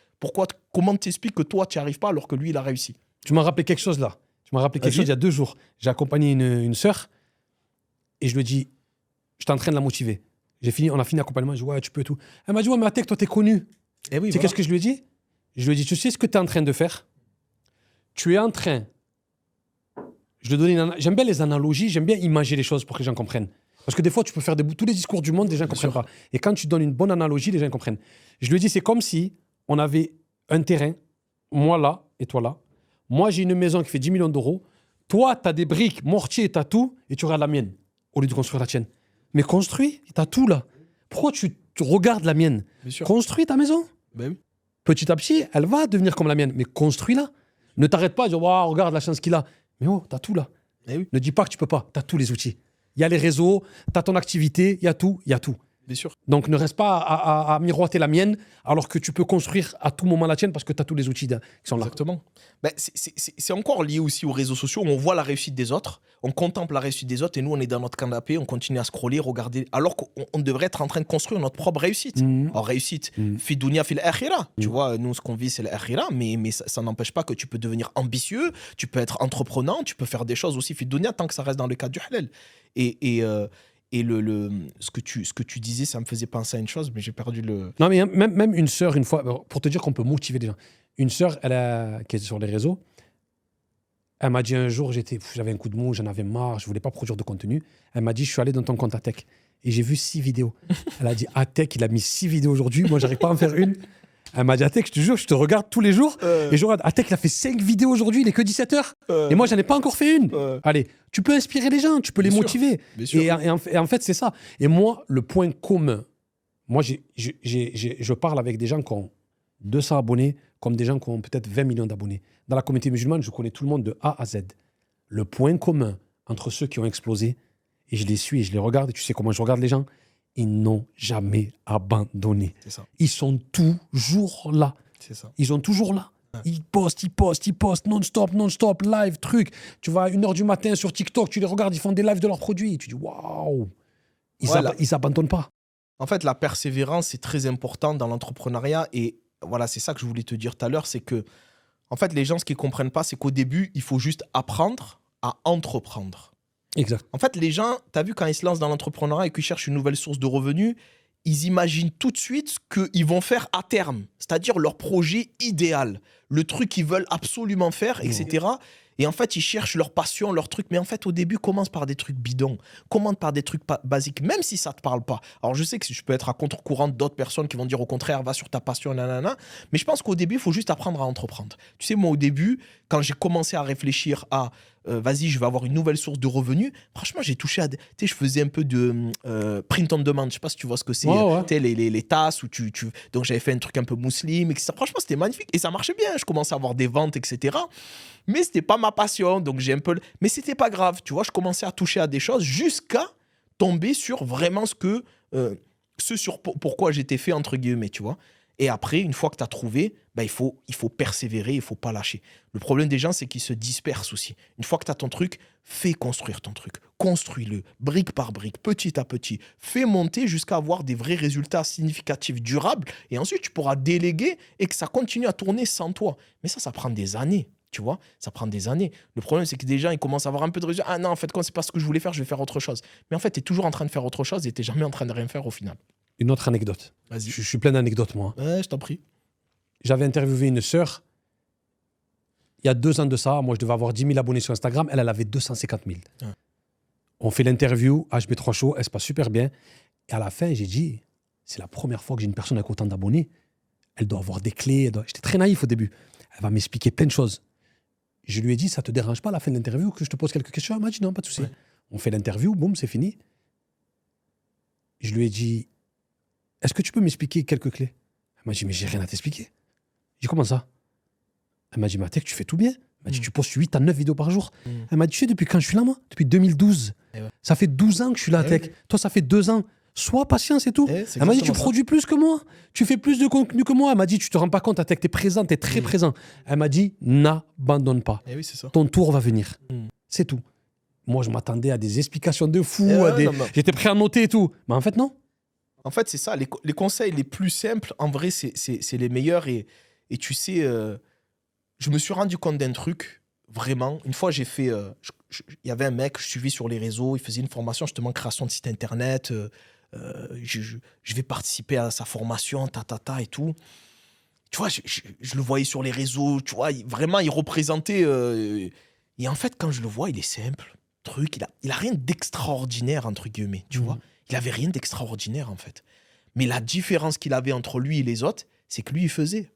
Comment t'expliques que toi, tu n'y arrives pas alors que lui, il a réussi? Tu m'as rappelé quelque chose là. Tu m'as rappelé quelque Vas-y. chose il y a 2 jours. J'ai accompagné une sœur et je lui ai dit, j'étais en train de la motiver. On a fini l'accompagnement, je dis, ouais, tu peux et tout. Elle m'a dit, ouais, mais Atek, toi, t'es connu. Eh oui, Tu sais voilà. qu'est-ce que je lui ai dit? Je lui ai dit, tu sais ce que tu es en train de faire? Tu es en train. Je lui ai donné j'aime bien les analogies, j'aime bien imager les choses pour que les gens comprennent. Parce que des fois, tu peux faire tous les discours du monde, les gens ne comprennent sûr. pas. Et quand tu donnes une bonne analogie, les gens comprennent. Je lui ai dit, c'est comme si on avait un terrain, moi là et toi là. Moi, j'ai une maison qui fait 10 millions d'euros. Toi, tu as des briques, mortier, tu as tout, et tu regardes la mienne, au lieu de construire la tienne. Mais construis, tu as tout là. Pourquoi tu regardes la mienne? Bien sûr. Construis ta maison. Ben oui. Petit à petit, elle va devenir comme la mienne. Mais construis-la. Ne t'arrête pas à dire, waouh, regarde la chance qu'il a. Mais oh, t'as tout là. Eh oui, Ne dis pas que tu peux pas. T'as tous les outils. Il y a les réseaux, t'as ton activité, il y a tout, il y a tout. bien sûr. Donc ne reste pas à miroiter la mienne alors que tu peux construire à tout moment la tienne parce que tu as tous les outils qui sont là. Exactement. Ben, c'est encore lié aussi aux réseaux sociaux. On voit la réussite des autres, on contemple la réussite des autres et nous, on est dans notre canapé, on continue à scroller, regarder, alors qu'on devrait être en train de construire notre propre réussite. Mhm. Alors, réussite, Mhm. fi dunya fil akhira. Tu Mhm. vois, nous, ce qu'on vit, c'est l'akhira, mais ça n'empêche pas que tu peux devenir ambitieux, tu peux être entreprenant, tu peux faire des choses aussi fi dunya tant que ça reste dans le cadre du halal. Et ce que tu disais, ça me faisait penser à une chose, mais j'ai perdu le. Non, mais même une sœur, une fois, pour te dire qu'on peut motiver les gens, une sœur, qui est sur les réseaux, elle m'a dit un jour, j'avais un coup de mou, j'en avais marre, je voulais pas produire de contenu. Elle m'a dit, je suis allé dans ton compte Atek et j'ai vu 6 vidéos. Elle a dit, Atek, il a mis 6 vidéos aujourd'hui, moi, j'arrive pas à en faire une. Elle m'a dit, Atek, je te jure, je te regarde tous les jours et je regarde, Atek, il a fait 5 vidéos aujourd'hui, il est que 17h. Et moi, j'en ai pas encore fait une. Allez, tu peux inspirer les gens, tu peux les Bien sûr. motiver. Bien sûr. Et en fait, c'est ça. Et moi, le point commun, moi, je parle avec des gens qui ont 200 abonnés, comme des gens qui ont peut-être 20 millions d'abonnés. Dans la communauté musulmane, je connais tout le monde de A à Z. Le point commun entre ceux qui ont explosé, et je les suis et je les regarde, et tu sais comment je regarde les gens, ils n'ont jamais abandonné. C'est ça. Ils sont toujours là. C'est ça. Ils sont toujours là. Ils postent non-stop, live, truc. Tu vas à 1h du matin sur TikTok, tu les regardes, ils font des lives de leurs produits. Tu dis, waouh, Voilà. ils abandonnent pas. En fait, la persévérance, c'est très important dans l'entrepreneuriat. Et voilà, c'est ça que je voulais te dire tout à l'heure, c'est que, en fait, les gens, ce qu'ils comprennent pas, c'est qu'au début, il faut juste apprendre à entreprendre. Exact. En fait, les gens, tu as vu, quand ils se lancent dans l'entrepreneuriat et qu'ils cherchent une nouvelle source de revenus, ils imaginent tout de suite ce qu'ils vont faire à terme, c'est-à-dire leur projet idéal, le truc qu'ils veulent absolument faire, etc. Et en fait, ils cherchent leur passion, leur truc. Mais en fait, au début, commence par des trucs bidons. Commence par des trucs basiques, même si ça ne te parle pas. Alors, je sais que je peux être à contre-courant d'autres personnes qui vont dire au contraire, va sur ta passion, nanana. Mais je pense qu'au début, il faut juste apprendre à entreprendre. Tu sais, moi, au début, quand j'ai commencé à réfléchir à vas-y, je vais avoir une nouvelle source de revenus, franchement, j'ai touché à. Tu sais, je faisais un peu de print on demand. Je sais pas si tu vois ce que c'est. Ouais. Tu sais, les tasses où tu. Donc, j'avais fait un truc un peu musulman, etc. Franchement, c'était magnifique. Et ça marchait bien. Je commençais à avoir des ventes, etc. Mais c'était pas ma passion, donc j'ai un peu. Mais c'était pas grave, tu vois. Je commençais à toucher à des choses jusqu'à tomber sur vraiment pourquoi j'étais fait, entre guillemets, tu vois. Et après, une fois que tu as trouvé, bah, il faut persévérer, il faut pas lâcher. Le problème des gens, c'est qu'ils se dispersent aussi. Une fois que tu as ton truc, fais construire ton truc. Construis-le, brique par brique, petit à petit. Fais monter jusqu'à avoir des vrais résultats significatifs, durables. Et ensuite, tu pourras déléguer et que ça continue à tourner sans toi. Mais ça prend des années. Tu vois, ça prend des années. Le problème, c'est que des gens, ils commencent à avoir un peu de résultats. Ah non, en fait, quand c'est pas ce que je voulais faire, je vais faire autre chose. Mais en fait, tu es toujours en train de faire autre chose et tu n'es jamais en train de rien faire au final. Une autre anecdote. Vas-y. Je suis plein d'anecdotes, moi. Ouais, je t'en prie. J'avais interviewé une sœur il y a 2 ans de ça. Moi, je devais avoir 10 000 abonnés sur Instagram. Elle avait 250 000. Ouais. On fait l'interview, HB3 Show, elle se passe super bien. Et à la fin, j'ai dit, c'est la première fois que j'ai une personne avec autant d'abonnés. Elle doit avoir des clés. J'étais très naïf au début. Elle va m'expliquer plein de choses. Je lui ai dit, ça te dérange pas à la fin de l'interview que je te pose quelques questions? Elle m'a dit, non, pas de souci. Ouais. On fait l'interview, boum, c'est fini. Je lui ai dit, est-ce que tu peux m'expliquer quelques clés? Elle m'a dit, mais j'ai rien à t'expliquer. J'ai dit, comment ça? Elle m'a dit, mais Atek, tu fais tout bien. Elle m'a dit, tu postes 8 à 9 vidéos par jour. Elle m'a dit, tu sais, depuis quand je suis là, moi? Depuis 2012. Ouais. Ça fait 12 ans que je suis là, Atek. Toi, ça fait 2 ans. Sois patient, c'est tout. Elle m'a dit, tu produis plus que moi. Tu fais plus de contenu que moi. Elle m'a dit, tu te rends pas compte, Atek, t'es présent, t'es très présent. Elle m'a dit, n'abandonne pas. Oui, c'est ça. Ton tour va venir. C'est tout. Moi, je m'attendais à des explications de fou. J'étais prêt à noter et tout. Mais en fait, non. En fait, c'est ça. Les conseils les plus simples, en vrai, c'est les meilleurs. Et tu sais, je me suis rendu compte d'un truc, vraiment. Une fois, j'ai fait... Il y avait un mec que je suivais sur les réseaux. Il faisait une formation, justement, création de site internet. Je vais participer à sa formation, et tout. Tu vois, je le voyais sur les réseaux. Tu vois, vraiment, il représentait... Et en fait, quand je le vois, il est simple. Truc, il a rien d'extraordinaire, entre guillemets, tu vois. Il avait rien d'extraordinaire, en fait. Mais la différence qu'il avait entre lui et les autres, c'est que lui, il faisait.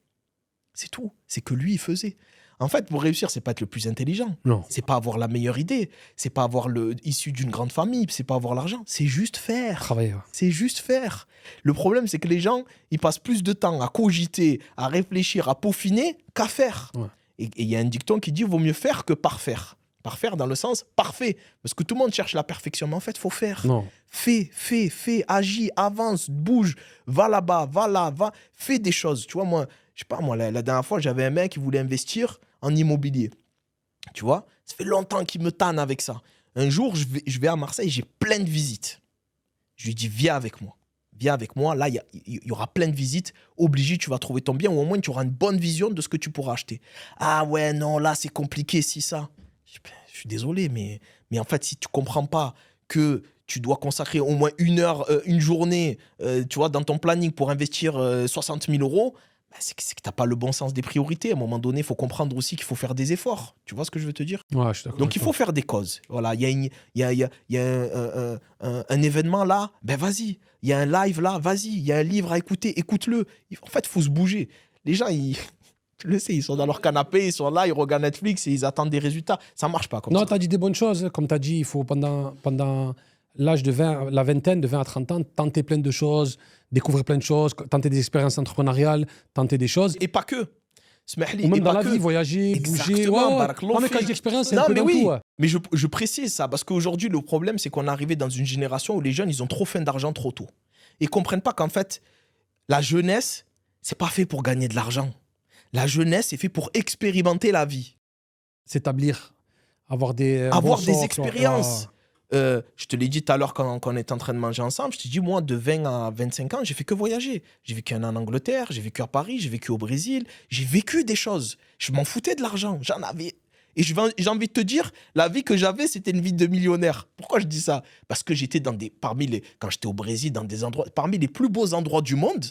C'est tout. C'est que lui, il faisait. En fait, pour réussir, c'est pas être le plus intelligent. Non. C'est pas avoir la meilleure idée. C'est pas avoir issu d'une grande famille. C'est pas avoir l'argent. C'est juste faire. Travailler. C'est juste faire. Le problème, c'est que les gens, ils passent plus de temps à cogiter, à réfléchir, à peaufiner qu'à faire. Ouais. Et il y a un dicton qui dit, vaut mieux faire que parfaire. Parfaire dans le sens parfait. Parce que tout le monde cherche la perfection. Mais en fait, il faut faire. Non. Fais, agis, avance, bouge, va là-bas, va là, va. Fais des choses. Tu vois, moi, je sais pas, moi, la dernière fois, j'avais un mec qui voulait investir en immobilier. Tu vois, ça fait longtemps qu'il me tanne avec ça. Un jour, je vais à Marseille, j'ai plein de visites. Je lui dis, viens avec moi. Viens avec moi. Là, il y aura plein de visites. Obligé, tu vas trouver ton bien ou au moins, tu auras une bonne vision de ce que tu pourras acheter. Ah ouais, non, là, c'est compliqué, si ça. Je suis désolé, mais en fait, si tu comprends pas que tu dois consacrer au moins une heure, une journée, tu vois, dans ton planning pour investir 60 000 euros, bah, c'est que tu n'as pas le bon sens des priorités. À un moment donné, il faut comprendre aussi qu'il faut faire des efforts. Tu vois ce que je veux te dire? Ouais, je suis d'accord. Donc, il faut faire des causes. Voilà, il y a un événement là, ben vas-y. Il y a un live là, vas-y. Il y a un livre à écouter, écoute-le. En fait, il faut se bouger. Les gens, tu le sais, ils sont dans leur canapé, ils sont là, ils regardent Netflix et ils attendent des résultats. Ça ne marche pas comme ça. Non, tu as dit des bonnes choses. Comme tu as dit, il faut pendant l'âge de 20, la vingtaine, de 20 à 30 ans, tenter plein de choses, découvrir plein de choses, tenter des expériences entrepreneuriales, tenter des choses. Et pas que. Ou même dans la vie, voyager, bouger. Ouais. Non, mais quand je dis expérience, c'est un peu dans tout. Ouais. Mais je précise ça parce qu'aujourd'hui, le problème, c'est qu'on est arrivé dans une génération où les jeunes, ils ont trop faim d'argent trop tôt. Ils ne comprennent pas qu'en fait, la jeunesse, c'est pas fait pour gagner de l'argent. La jeunesse, c'est fait pour expérimenter la vie. S'établir, avoir des expériences. Je te l'ai dit tout à l'heure quand on était en train de manger ensemble, je t'ai dit, moi, de 20 à 25 ans, j'ai fait que voyager. J'ai vécu un an en Angleterre, j'ai vécu à Paris, j'ai vécu au Brésil. J'ai vécu des choses. Je m'en foutais de l'argent. J'en avais. Et j'ai envie de te dire, la vie que j'avais, c'était une vie de millionnaire. Pourquoi je dis ça? Parce que j'étais quand j'étais au Brésil, dans des endroits, parmi les plus beaux endroits du monde,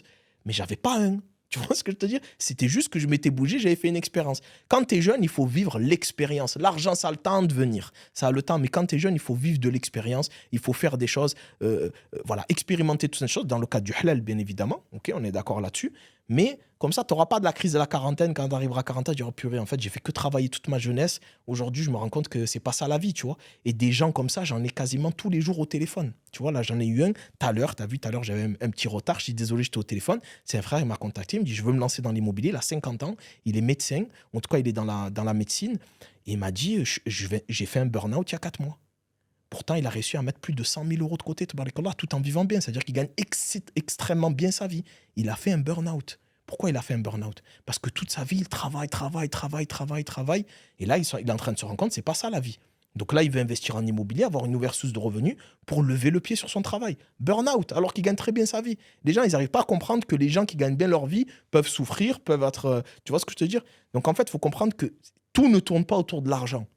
mais j'avais pas un. Tu vois ce que je te dis? C'était juste que je m'étais bougé, j'avais fait une expérience. Quand tu es jeune, il faut vivre l'expérience. L'argent, ça a le temps de venir. Ça a le temps, mais quand tu es jeune, il faut vivre de l'expérience. Il faut faire des choses, voilà, expérimenter toutes ces choses, dans le cadre du halal, bien évidemment. Ok, on est d'accord là-dessus. Mais comme ça, tu n'auras pas de la crise de la quarantaine. Quand tu arriveras à 40 ans, tu diras, purée, en fait, j'ai fait que travailler toute ma jeunesse. Aujourd'hui, je me rends compte que c'est pas ça la vie, tu vois. Et des gens comme ça, j'en ai quasiment tous les jours au téléphone. Tu vois, là, j'en ai eu un tout à l'heure. Tu as vu, tout à l'heure, j'avais un petit retard. Je dis, désolé, j'étais au téléphone. C'est un frère, il m'a contacté. Il me dit, je veux me lancer dans l'immobilier. Il a 50 ans. Il est médecin. En tout cas, il est dans la médecine. Et il m'a dit, j'ai fait un burn-out il y a 4 mois. Pourtant, il a réussi à mettre plus de 100 000 euros de côté, tout en vivant bien. C'est-à-dire qu'il gagne extrêmement bien sa vie. Il a fait un burn-out. Pourquoi il a fait un burn-out? Parce que toute sa vie, il travaille. Et là, il est en train de se rendre compte que ce n'est pas ça la vie. Donc là, il veut investir en immobilier, avoir une nouvelle source de revenus pour lever le pied sur son travail. Burn-out, alors qu'il gagne très bien sa vie. Les gens, ils n'arrivent pas à comprendre que les gens qui gagnent bien leur vie peuvent souffrir, peuvent être... tu vois ce que je veux te dire? Donc en fait, il faut comprendre que tout ne tourne pas autour de l'argent.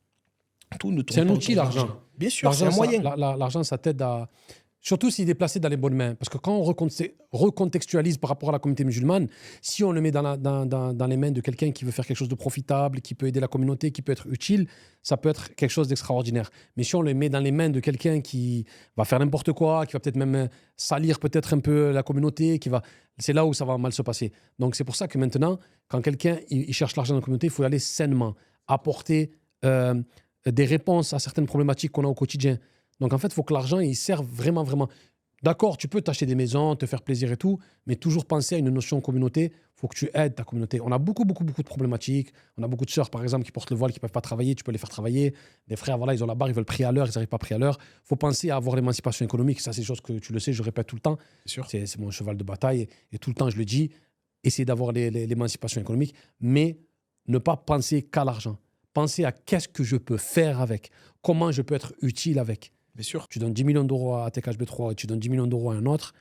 C'est un outil, l'argent. Bien sûr, c'est un moyen. L'argent, ça t'aide à... Surtout s'il est placé dans les bonnes mains. Parce que quand on recontextualise par rapport à la communauté musulmane, si on le met dans les mains de quelqu'un qui veut faire quelque chose de profitable, qui peut aider la communauté, qui peut être utile, ça peut être quelque chose d'extraordinaire. Mais si on le met dans les mains de quelqu'un qui va faire n'importe quoi, qui va peut-être même salir peut-être un peu la communauté, c'est là où ça va mal se passer. Donc c'est pour ça que maintenant, quand quelqu'un il cherche l'argent dans la communauté, il faut y aller sainement, apporter des réponses à certaines problématiques qu'on a au quotidien. Donc en fait, il faut que l'argent, il serve vraiment, vraiment. D'accord, tu peux t'acheter des maisons, te faire plaisir et tout, mais toujours penser à une notion de communauté. Il faut que tu aides ta communauté. On a beaucoup de problématiques. On a beaucoup de sœurs, par exemple, qui portent le voile, qui ne peuvent pas travailler. Tu peux les faire travailler. Des frères, voilà, ils ont la barre, ils veulent prier à l'heure, ils n'arrivent pas à prier à l'heure. Il faut penser à avoir l'émancipation économique. Ça, c'est des choses que tu le sais, je répète tout le temps. Sûr. C'est mon cheval de bataille. Et tout le temps, je le dis. Essayer d'avoir l'émancipation économique, mais ne pas penser qu'à l'argent. Penser à qu'est-ce que je peux faire avec. Comment je peux être utile avec. Bien sûr. Tu donnes 10 millions d'euros à TKHB3 et tu donnes 10 millions d'euros à un autre.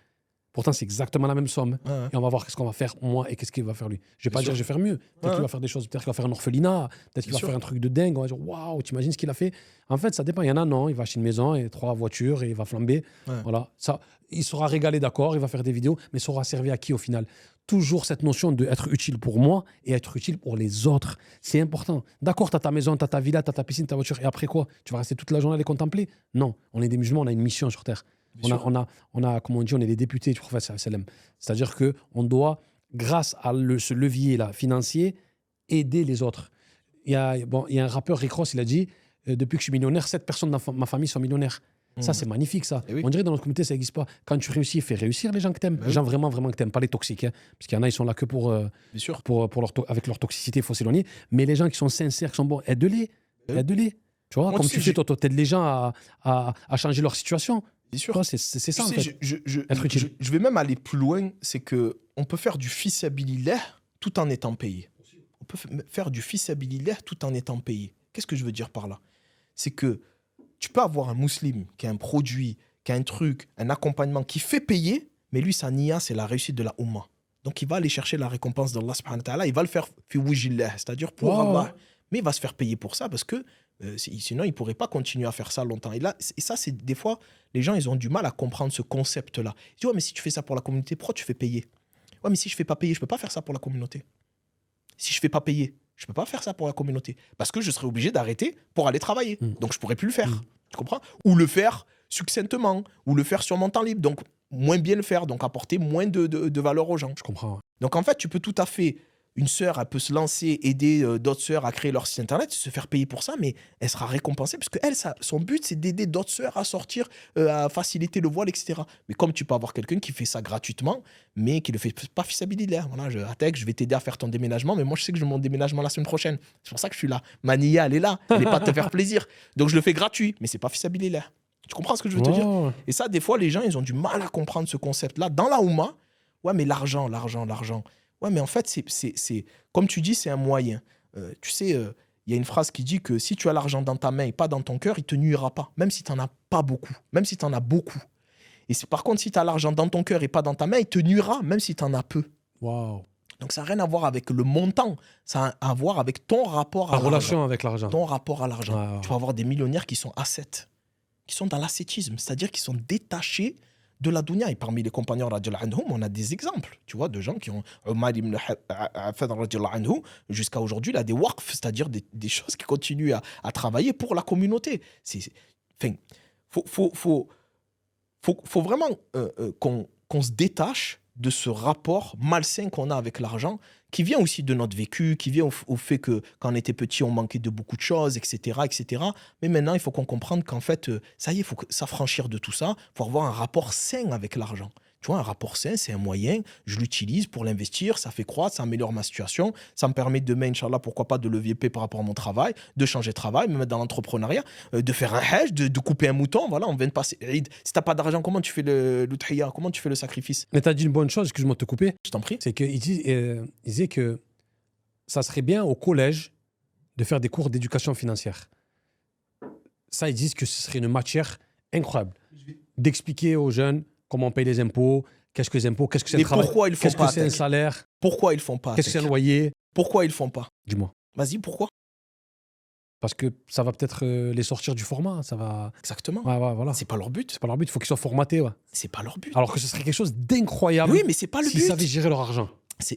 Pourtant, c'est exactement la même somme. Ouais, ouais. Et on va voir qu'est-ce qu'on va faire, moi, et qu'est-ce qu'il va faire lui. Je vais pas sûr. dire je vais faire mieux. Peut-être Ouais, qu'il va faire des choses, peut-être qu'il va faire un orphelinat, peut-être qu'il Bien va sûr. faire un truc de dingue. On va dire waouh, t'imagines ce qu'il a fait. En fait, ça dépend. Il y en a, non, il va acheter une maison et 3 voitures et il va flamber. Ouais. Voilà. Ça, il sera régalé, d'accord, il va faire des vidéos, mais ça aura servi à qui au final? Toujours cette notion d'être utile pour moi et être utile pour les autres. C'est important. D'accord, tu as ta maison, tu as ta villa, tu as ta piscine, ta voiture, et après quoi? Tu vas rester toute la journée à les contempler? Non, on est des musulmans, on a une mission sur Terre. Bien sûr. On a, comme on dit, on est les députés du prophète sallallahu alayhi wa sallam. C'est-à-dire qu'on doit, grâce à ce levier-là financier, aider les autres. Il y a un rappeur, Rick Ross, il a dit depuis que je suis millionnaire, 7 personnes dans ma famille sont millionnaires. Ça, c'est magnifique, ça. Eh oui. On dirait que dans notre communauté, ça n'existe pas. Quand tu réussis, fais réussir les gens que t'aimes. Ben Les gens vraiment, vraiment que t'aimes, pas les toxiques. Hein. Parce qu'il y en a, ils sont là que Bien sûr. avec leur toxicité, il faut s'éloigner. Mais les gens qui sont sincères, qui sont bons, aide-les. Oui. Aide-les. Tu vois, Moi, comme tu tu sais, fais, toi, t'aides les gens à changer leur situation. Bien Tu sûr. vois, c'est ça, en Tu sais, fait. Être utile. je vais même aller plus loin, c'est que on peut faire du fils habilillah tout en étant payé. On peut faire du fils habilillah tout en étant payé. Qu'est-ce que je veux dire par là? C'est que tu peux avoir un musulman qui a un produit, qui a un truc, un accompagnement qui fait payer, mais lui, sa niya, c'est la réussite de la Ummah. Donc, il va aller chercher la récompense d'Allah subhanahu wa ta'ala, il va le faire fi wujillah, c'est-à-dire pour Wow. Allah. Mais il va se faire payer pour ça parce que sinon, il ne pourrait pas continuer à faire ça longtemps. Et ça, c'est des fois, les gens, ils ont du mal à comprendre ce concept-là. Ils disent, ouais, mais si tu fais ça pour la communauté, pourquoi tu fais payer? Ouais, mais si je ne fais pas payer, je ne peux pas faire ça pour la communauté. Si je ne fais pas payer, je ne peux pas faire ça pour la communauté. Parce que je serais obligé d'arrêter pour aller travailler. Donc, je ne pourrais plus le faire. Tu comprends? Ou le faire succinctement, ou le faire sur mon temps libre. Donc, moins bien le faire, donc apporter moins de valeur aux gens. Je comprends. Donc, en fait, tu peux tout à fait... Une sœur, elle peut se lancer, aider d'autres sœurs à créer leur site internet, se faire payer pour ça, mais elle sera récompensée parce que elle, son but, c'est d'aider d'autres sœurs à sortir, à faciliter le voile, etc. Mais comme tu peux avoir quelqu'un qui fait ça gratuitement, mais qui ne le fait pas fisabilillah. Voilà, je vais t'aider à faire ton déménagement, mais moi, je sais que j'ai mon déménagement la semaine prochaine. C'est pour ça que je suis là. Ma niya, elle est là. Elle n'est pas de te faire plaisir. Donc, je le fais gratuit, mais c'est pas fisabilillah. Tu comprends ce que je veux te dire? Ouais. Et ça, des fois, les gens, ils ont du mal à comprendre ce concept-là. Dans la Oumma, ouais, mais l'argent. Ouais, mais en fait, c'est comme tu dis, c'est un moyen. Tu sais, il y a une phrase qui dit que si tu as l'argent dans ta main et pas dans ton cœur, il te nuira pas, même si tu n'en as pas beaucoup, même si tu en as beaucoup. Et par contre, si tu as l'argent dans ton cœur et pas dans ta main, il te nuira, même si tu en as peu. Waouh. Donc, ça n'a rien à voir avec le montant, ça a à voir avec ton rapport à La l'argent. relation avec l'argent. Ton rapport à l'argent. Ouais. Tu vas avoir des millionnaires qui sont ascètes, qui sont dans l'ascétisme, c'est-à-dire qui sont détachés de la dunya. Et parmi les compagnons radiallahu anhum, on a des exemples, tu vois, de gens qui ont Omar ibn Affan radiallahu anhu, jusqu'à aujourd'hui, il a des waqf, c'est-à-dire des choses qui continuent à travailler pour la communauté. Enfin, faut vraiment qu'on se détache de ce rapport malsain qu'on a avec l'argent, qui vient aussi de notre vécu, qui vient au fait que quand on était petit, on manquait de beaucoup de choses, etc. etc. Mais maintenant, il faut qu'on comprenne qu'en fait, ça y est, il faut s'affranchir de tout ça pour avoir un rapport sain avec l'argent. Tu vois, un rapport sain, c'est un moyen, je l'utilise pour l'investir, ça fait croître, ça améliore ma situation, ça me permet demain, Inch'Allah, pourquoi pas de levier P par rapport à mon travail, de changer de travail, me mettre dans l'entrepreneuriat, de faire un hajj, de couper un mouton, voilà, on vient de passer Eid. Si t'as pas d'argent, comment tu fais l'udhiyya, comment tu fais le sacrifice? Mais tu as dit une bonne chose, excuse-moi de te couper, Je t'en prie. c'est qu'il disait que ça serait bien au collège de faire des cours d'éducation financière. Ça, ils disent que ce serait une matière incroyable. D'expliquer aux jeunes comment on paye les impôts, qu'est-ce que les impôts, qu'est-ce que c'est le Mais travail, pourquoi ils font qu'est-ce pas, que c'est un Atek? salaire, Pourquoi ils font pas? qu'est-ce que c'est un Atek loyer. Pourquoi ils font pas? Dis-moi. Vas-y, pourquoi? Parce que ça va peut-être les sortir du format. Ça va... Exactement. Ouais, voilà. C'est pas leur but. C'est pas leur but, il faut qu'ils soient formatés. Ouais. C'est pas leur but. Alors que ce serait quelque chose d'incroyable Oui, mais c'est pas le s'ils but. savaient gérer leur argent.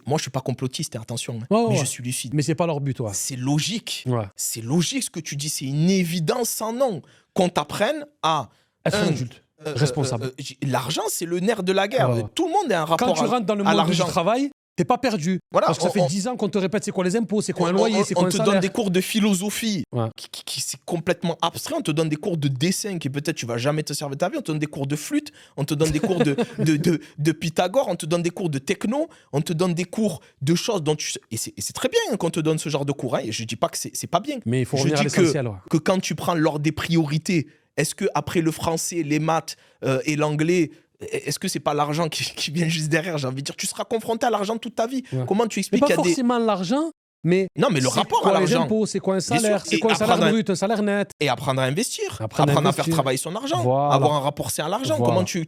Moi, je suis pas complotiste, attention, hein, Ouais, mais ouais. je suis lucide. Mais c'est pas leur but, ouais. C'est logique. Ouais. C'est logique ce que tu dis. C'est une évidence sans nom. Qu'on t'apprenne à Être un adulte, responsable. l'argent, c'est le nerf de la guerre. Ouais. Tout le monde a un rapport Quand tu rentres dans le à monde du l'argent. travail, T'es pas perdu. Voilà, Parce que ça fait 10 ans qu'on te répète c'est quoi les impôts, c'est quoi un on- loyer, c'est quoi on un te salaire. donne des cours de philosophie Ouais. qui c'est complètement abstrait. On te donne des cours de dessin qui peut-être tu vas jamais te servir de ta vie. On te donne des cours de flûte. On te donne des cours de Pythagore. On te donne des cours de techno. On te donne des cours de choses dont tu... Et c'est très bien qu'on te donne ce genre de cours. Hein, et je dis pas que c'est pas bien. Mais il faut Je revenir à dis l'essentiel. Ouais. que quand tu prends l'ordre des priorités, est-ce que après le français, les maths et l'anglais, est-ce que c'est pas l'argent qui vient juste derrière? J'ai envie de dire, tu seras confronté à l'argent toute ta vie. Ouais. Comment tu Mais expliques pas qu'il y a des... forcément l'argent, mais. Non, mais le c'est rapport quoi à les l'argent. impôts, c'est quoi un Bien salaire, sûr. c'est Et quoi un salaire apprendre à- brut, un salaire net. Et apprendre à investir, Apprendre à à faire investir. travailler son argent, Voilà. avoir un rapport sain à l'argent. Voilà. Comment tu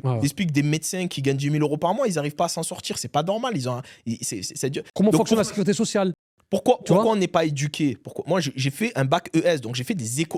Ouais. expliques des médecins qui gagnent 10 000 euros par mois, ils n'arrivent pas à s'en sortir, c'est pas normal. C'est dur. Comment Donc, fonctionne la sécurité sociale? Pourquoi Tu vois on n'est pas éduqué? Moi, j'ai fait un bac ES, donc j'ai fait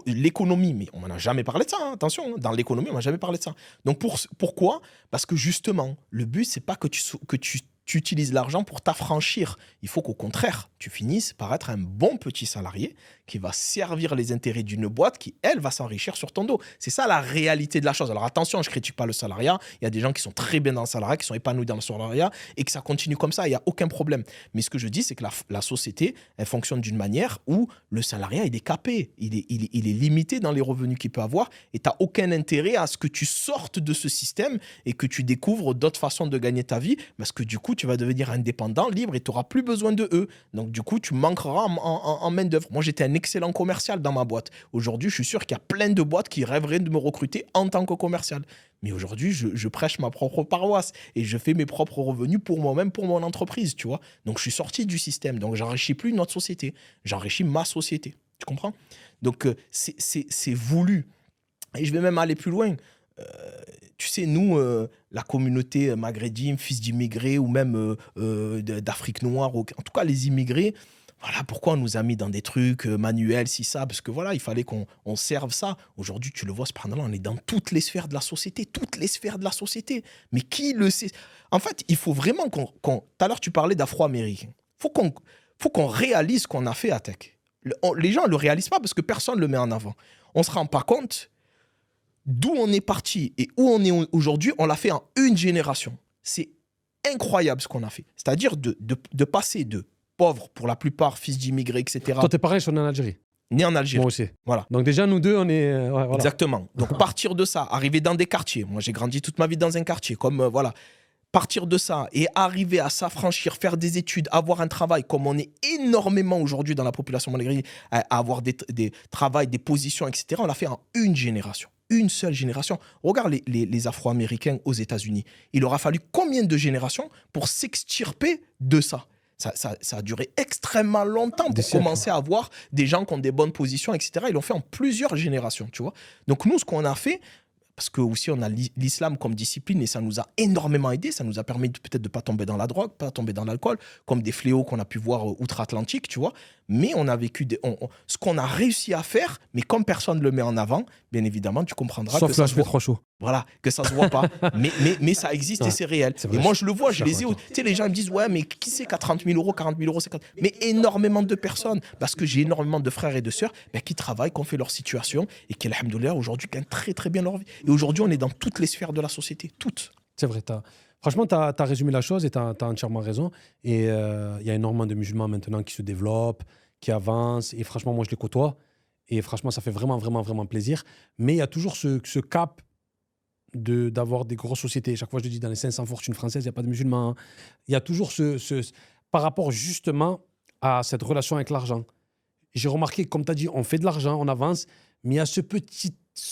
l'économie, mais on m'en a jamais parlé de ça. Hein, attention, hein, dans l'économie, on m'a jamais parlé de ça. Donc pourquoi? Parce que justement, le but, c'est pas que tu utilises l'argent pour t'affranchir. Il faut qu'au contraire, tu finisses par être un bon petit salarié qui va servir les intérêts d'une boîte qui, elle, va s'enrichir sur ton dos. C'est ça la réalité de la chose. Alors attention, je critique pas le salariat. Il y a des gens qui sont très bien dans le salariat, qui sont épanouis dans le salariat et que ça continue comme ça. Il n'y a aucun problème. Mais ce que je dis, c'est que la société, elle fonctionne d'une manière où le salariat, il est capé. Il est limité dans les revenus qu'il peut avoir et tu n'as aucun intérêt à ce que tu sortes de ce système et que tu découvres d'autres façons de gagner ta vie parce que du coup, tu vas devenir indépendant, libre et tu n'auras plus besoin de eux. Donc du coup, tu manqueras en main-d'œuvre. Moi, j'étais un excellent commercial dans ma boîte. Aujourd'hui, je suis sûr qu'il y a plein de boîtes qui rêveraient de me recruter en tant que commercial. Mais aujourd'hui, je prêche ma propre paroisse et je fais mes propres revenus pour moi-même, pour mon entreprise, tu vois. Donc, je suis sorti du système. Donc, j'enrichis plus notre société. J'enrichis ma société. Tu comprends? Donc, c'est voulu. Et je vais même aller plus loin. Tu sais, nous, la communauté maghrébine, fils d'immigrés ou même d'Afrique noire, en tout cas les immigrés, voilà pourquoi on nous a mis dans des trucs manuels, si ça, parce que voilà, il fallait qu'on serve ça. Aujourd'hui, tu le vois, cependant, on est dans toutes les sphères de la société, toutes les sphères de la société. Mais qui le sait? En fait, il faut vraiment qu'on... Tout à l'heure, tu parlais d'Afro-Américains. Faut qu'on réalise ce qu'on a fait à Tech. Les gens ne le réalisent pas parce que personne ne le met en avant. On ne se rend pas compte d'où on est parti et où on est aujourd'hui, on l'a fait en une génération. C'est incroyable ce qu'on a fait. C'est-à-dire de passer de pauvres, pour la plupart, fils d'immigrés, etc. Toi, t'es pareil, je suis né en Algérie. Né en Algérie. Moi aussi. Voilà. Donc déjà, nous deux, on est... ouais, voilà. Exactement. Donc partir de ça, arriver dans des quartiers. Moi, j'ai grandi toute ma vie dans un quartier. Comme, voilà. Partir de ça et arriver à s'affranchir, faire des études, avoir un travail, comme on est énormément aujourd'hui dans la population maghrébine, à avoir des travails, des positions, etc. On l'a fait en une génération. Une seule génération. Regarde les Afro-Américains aux États-Unis. Il aura fallu combien de générations pour s'extirper de ça? Ça a duré extrêmement longtemps pour commencer à avoir des gens qui ont des bonnes positions, etc. Ils l'ont fait en plusieurs générations, tu vois. Donc nous, ce qu'on a fait, parce que aussi on a l'islam comme discipline et ça nous a énormément aidé, ça nous a permis peut-être de ne pas tomber dans la drogue, pas tomber dans l'alcool, comme des fléaux qu'on a pu voir outre-Atlantique, tu vois. Mais on a vécu ce qu'on a réussi à faire, mais comme personne ne le met en avant, bien évidemment, tu comprendras Sauf que ça là, se je fais voit. trop chaud. Voilà, que ça se voit pas. mais ça existe et c'est réel. C'est vrai, et moi, je le vois, je je suis les ai. d'accord Tu sais, les gens ils me disent, ouais, mais qui c'est qui a 30 000 euros, 40 000 euros, 50 000? Mais énormément de personnes, parce que j'ai énormément de frères et de sœurs qui travaillent, qui ont fait leur situation et qui, alhamdoulilah, aujourd'hui, gagnent très, très bien leur vie. Et aujourd'hui, on est dans toutes les sphères de la société, toutes. C'est vrai. Franchement, tu as résumé la chose et tu as entièrement raison. Et il y a énormément de musulmans maintenant qui se développent, qui avancent. Et franchement, moi, je les côtoie. Et franchement, ça fait vraiment, vraiment, vraiment plaisir. Mais il y a toujours ce cap d'avoir des grosses sociétés. Chaque fois, je le dis, dans les 500 fortunes françaises, il n'y a pas de musulmans. Hein. Il y a toujours par rapport justement à cette relation avec l'argent. J'ai remarqué, comme tu as dit, on fait de l'argent, on avance, mais il y a ce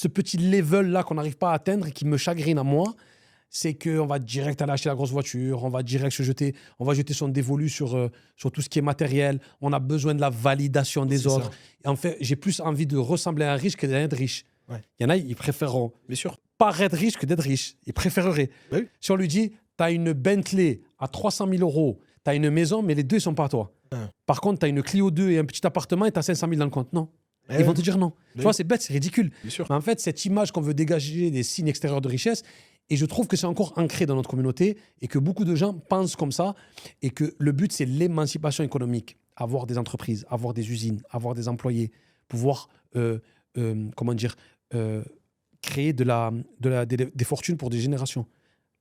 petit level-là qu'on n'arrive pas à atteindre et qui me chagrine à moi. C'est qu'on va direct aller acheter la grosse voiture, on va direct jeter son dévolu sur tout ce qui est matériel. On a besoin de la validation des autres. Et en fait, j'ai plus envie de ressembler à un riche que d'être riche. Ouais. Il y en a, ils préféreront Bien sûr. pas être riche que d'être riche. Ils préféreraient. Oui. Si on lui dit, tu as une Bentley à 300 000 euros, tu as une maison, mais les deux ne sont pas à toi. Par contre, tu as une Clio 2 et un petit appartement et tu as 500 000 dans le compte. Non. Ils vont te dire non. Tu vois, c'est bête, c'est ridicule. Bien sûr. Mais en fait, cette image qu'on veut dégager des signes extérieurs de richesse, et je trouve que c'est encore ancré dans notre communauté et que beaucoup de gens pensent comme ça et que le but, c'est l'émancipation économique. Avoir des entreprises, avoir des usines, avoir des employés, pouvoir, créer des fortunes pour des générations.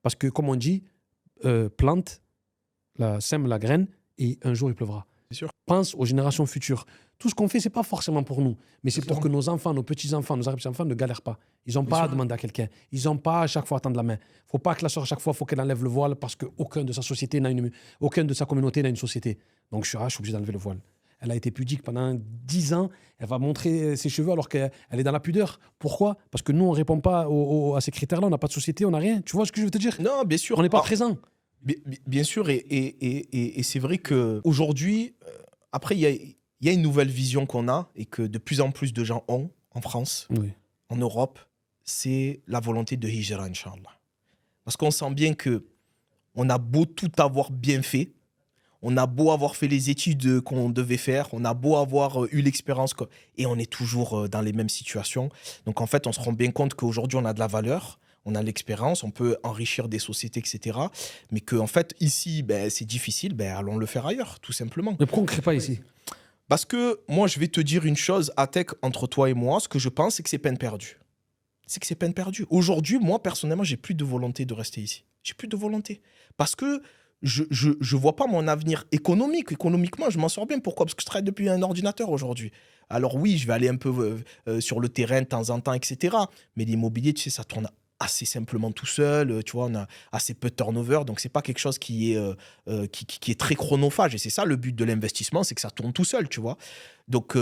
Parce que, comme on dit, plante, sème la graine et un jour il pleuvra. C'est sûr. Pense aux générations futures. Tout ce qu'on fait, c'est pas forcément pour nous, mais c'est pour sûr. que nos enfants, nos petits-enfants, nos arrière-petits-enfants ne galèrent pas. Ils n'ont pas à sûr. demander à quelqu'un. Ils n'ont pas à chaque fois à tendre la main. Faut pas que la sœur, à chaque fois, faut qu'elle enlève le voile parce qu'aucun de sa société aucun de sa communauté n'a une société. Donc je suis obligé d'enlever le voile. Elle a été pudique pendant 10 ans. Elle va montrer ses cheveux alors qu'elle est dans la pudeur. Pourquoi? Parce que nous, on ne répond pas à ces critères-là. On n'a pas de société, on n'a rien. Tu vois ce que je veux te dire? Non, bien sûr. On n'est pas présent. Bien sûr, et c'est vrai qu'aujourd'hui, après, il y a une nouvelle vision qu'on a et que de plus en plus de gens ont en France, Oui. en Europe, c'est la volonté de hijra, Inch'Allah. Parce qu'on sent bien que on a beau tout avoir bien fait, on a beau avoir fait les études qu'on devait faire, on a beau avoir eu l'expérience, et on est toujours dans les mêmes situations. Donc en fait, on se rend bien compte qu'aujourd'hui, on a de la valeur, on a l'expérience, on peut enrichir des sociétés, etc. Mais qu'en fait, ici, c'est difficile, allons le faire ailleurs, tout simplement. Mais pourquoi on ne crée pas ici? Parce que moi, je vais te dire une chose, Atek, entre toi et moi, ce que je pense, c'est que c'est peine perdue. C'est que c'est peine perdue. Aujourd'hui, moi, personnellement, j'ai plus de volonté de rester ici. J'ai plus de volonté. Parce que je vois pas mon avenir économique. Économiquement, je m'en sors bien. Pourquoi? Parce que je travaille depuis un ordinateur aujourd'hui. Alors oui, je vais aller un peu sur le terrain de temps en temps, etc. Mais l'immobilier, tu sais, ça tourne assez simplement tout seul. Tu vois, on a assez peu de turnover. Donc, c'est pas quelque chose qui est très chronophage. Et c'est ça le but de l'investissement, c'est que ça tourne tout seul, tu vois. Donc,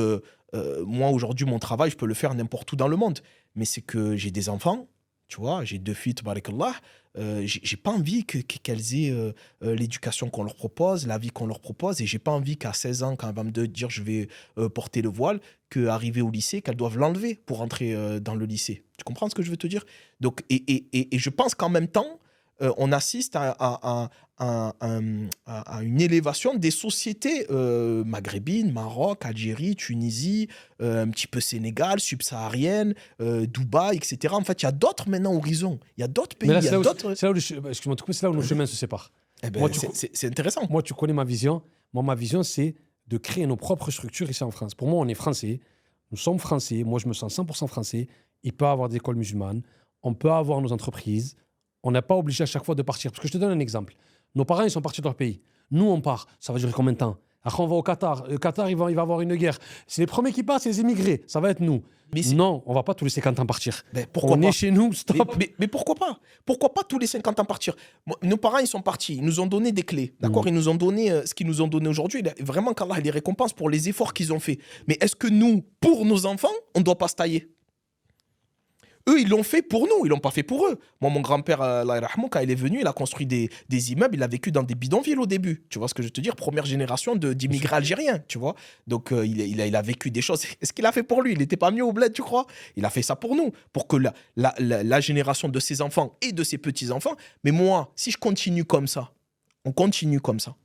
moi, aujourd'hui, mon travail, je peux le faire n'importe où dans le monde. Mais c'est que j'ai des enfants. Tu vois, j'ai 2 filles, tabarakallah. J'ai pas envie qu'elles aient l'éducation qu'on leur propose, la vie qu'on leur propose. Et j'ai pas envie qu'à 16 ans, quand elle va me dire je vais porter le voile, qu'arriver au lycée, qu'elles doivent l'enlever pour entrer dans le lycée. Tu comprends ce que je veux te dire? Donc, et je pense qu'en même temps, on assiste à une élévation des sociétés maghrébines, Maroc, Algérie, Tunisie, un petit peu Sénégal, subsaharienne, Dubaï, etc. En fait, il y a d'autres maintenant horizons. Il y a d'autres pays. Mais là, il y a d'autres... c'est là où nos chemins se séparent. Eh ben, Moi, c'est intéressant. Moi, tu connais ma vision. Moi, ma vision, c'est de créer nos propres structures ici en France. Pour moi, on est français. Nous sommes français. Moi, je me sens 100% français. Il peut y avoir des écoles musulmanes. On peut avoir nos entreprises. On n'est pas obligé à chaque fois de partir. Parce que je te donne un exemple. Nos parents, ils sont partis de leur pays. Nous, on part. Ça va durer combien de temps? Après, on va au Qatar. Le Qatar, il va avoir une guerre. C'est les premiers qui partent, c'est les immigrés. Ça va être nous. Non, on ne va pas tous les 50 ans partir. Pourquoi on pas? Est chez nous, stop. Mais pourquoi pas? Pourquoi pas tous les 50 ans partir? Nos parents, ils sont partis. Ils nous ont donné des clés. D'accord? Ils nous ont donné ce qu'ils nous ont donné aujourd'hui. Vraiment, qu'Allah les récompense pour les efforts qu'ils ont fait. Mais est-ce que nous, pour nos enfants, on ne doit pas se tailler? Eux, ils l'ont fait pour nous, ils l'ont pas fait pour eux. Moi, mon grand-père, quand il est venu, il a construit des immeubles, il a vécu dans des bidonvilles au début. Tu vois ce que je veux te dire? Première génération d'immigrés algériens, tu vois. Donc, il a vécu des choses. Est-ce qu'il a fait pour lui? Il n'était pas mieux au bled, tu crois? Il a fait ça pour nous, pour que la génération de ses enfants et de ses petits-enfants. Mais moi, si je continue comme ça, on continue comme ça,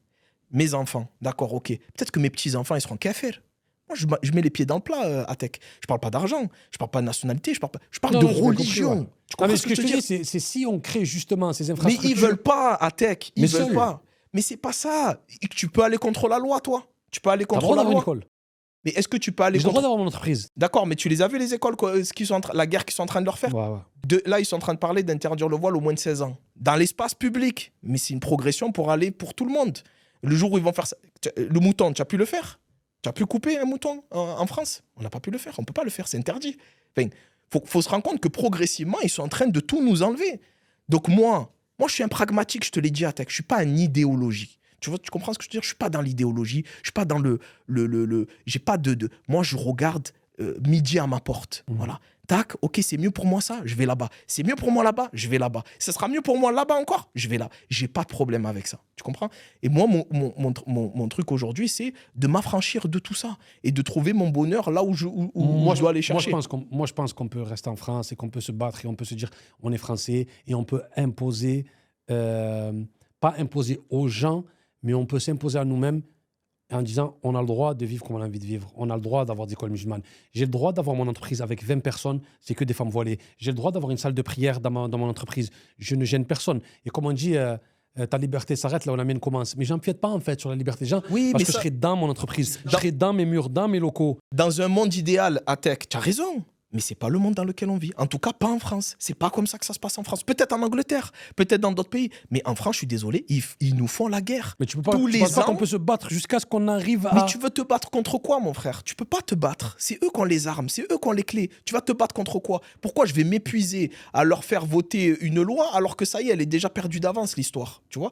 mes enfants, d'accord, ok, peut-être que mes petits-enfants, ils seront kafirs. Moi, je mets les pieds dans le plat, Atek. Je parle pas d'argent, je parle pas de nationalité, je parle de religion. Ouais. Tu comprends ce que je te dis, c'est si on crée justement ces infrastructures. Mais ils veulent pas, Atek. Ils veulent seuls. pas. Mais c'est pas ça. Tu peux aller contre la loi, toi. Tu peux aller contre la loi. loi. Mais est-ce que tu peux aller contre... J'ai le droit d'avoir mon entreprise. D'accord, mais tu les as vu les écoles, la guerre qu'ils sont en train de leur faire? Ouais. Là, ils sont en train de parler d'interdire le voile au moins de 16 ans. Dans l'espace public. Mais c'est une progression pour aller pour tout le monde. Le jour où ils vont faire ça, le mouton, tu as pu le faire? Tu as pu couper un mouton en France? On n'a pas pu le faire. On ne peut pas le faire. C'est interdit. Enfin, faut se rendre compte que progressivement, ils sont en train de tout nous enlever. Donc moi, je suis un pragmatique, je te l'ai dit, Atek. Je ne suis pas une idéologie. Tu comprends ce que je veux dire? Je ne suis pas dans l'idéologie. Je ne suis pas dans j'ai pas de... Moi, je regarde midi à ma porte. Voilà. Tac, ok, c'est mieux pour moi ça, je vais là-bas. C'est mieux pour moi là-bas, je vais là-bas. Ça sera mieux pour moi là-bas encore, je vais là. J'ai pas de problème avec ça. Tu comprends? Et moi, mon truc aujourd'hui, c'est de m'affranchir de tout ça et de trouver mon bonheur là où je dois aller chercher. Moi, je pense qu'on peut rester en France et qu'on peut se battre et on peut se dire on est français et on peut imposer, pas imposer aux gens, mais on peut s'imposer à nous-mêmes en disant on a le droit de vivre comme on a envie de vivre. On a le droit d'avoir des écoles musulmanes. J'ai le droit d'avoir mon entreprise avec 20 personnes, c'est que des femmes voilées. J'ai le droit d'avoir une salle de prière dans mon entreprise. Je ne gêne personne. Et comme on dit, ta liberté s'arrête là où la mienne commence. Mais j'empiète pas en fait sur la liberté des gens parce que je serai dans mon entreprise. Je serai dans mes murs, dans mes locaux. Dans un monde idéal, Atek, tu as raison. Mais c'est pas le monde dans lequel on vit. En tout cas, pas en France. C'est pas comme ça que ça se passe en France. Peut-être en Angleterre, peut-être dans d'autres pays. Mais en France, je suis désolé, ils nous font la guerre. Mais tu peux pas, Tous tu les penses pas ans- qu'on peut se battre jusqu'à ce qu'on arrive à. Mais tu veux te battre contre quoi, mon frère? Tu peux pas te battre. C'est eux qui ont les armes, c'est eux qui ont les clés. Tu vas te battre contre quoi? Pourquoi je vais m'épuiser à leur faire voter une loi alors que ça y est, elle est déjà perdue d'avance, l'histoire. Tu vois?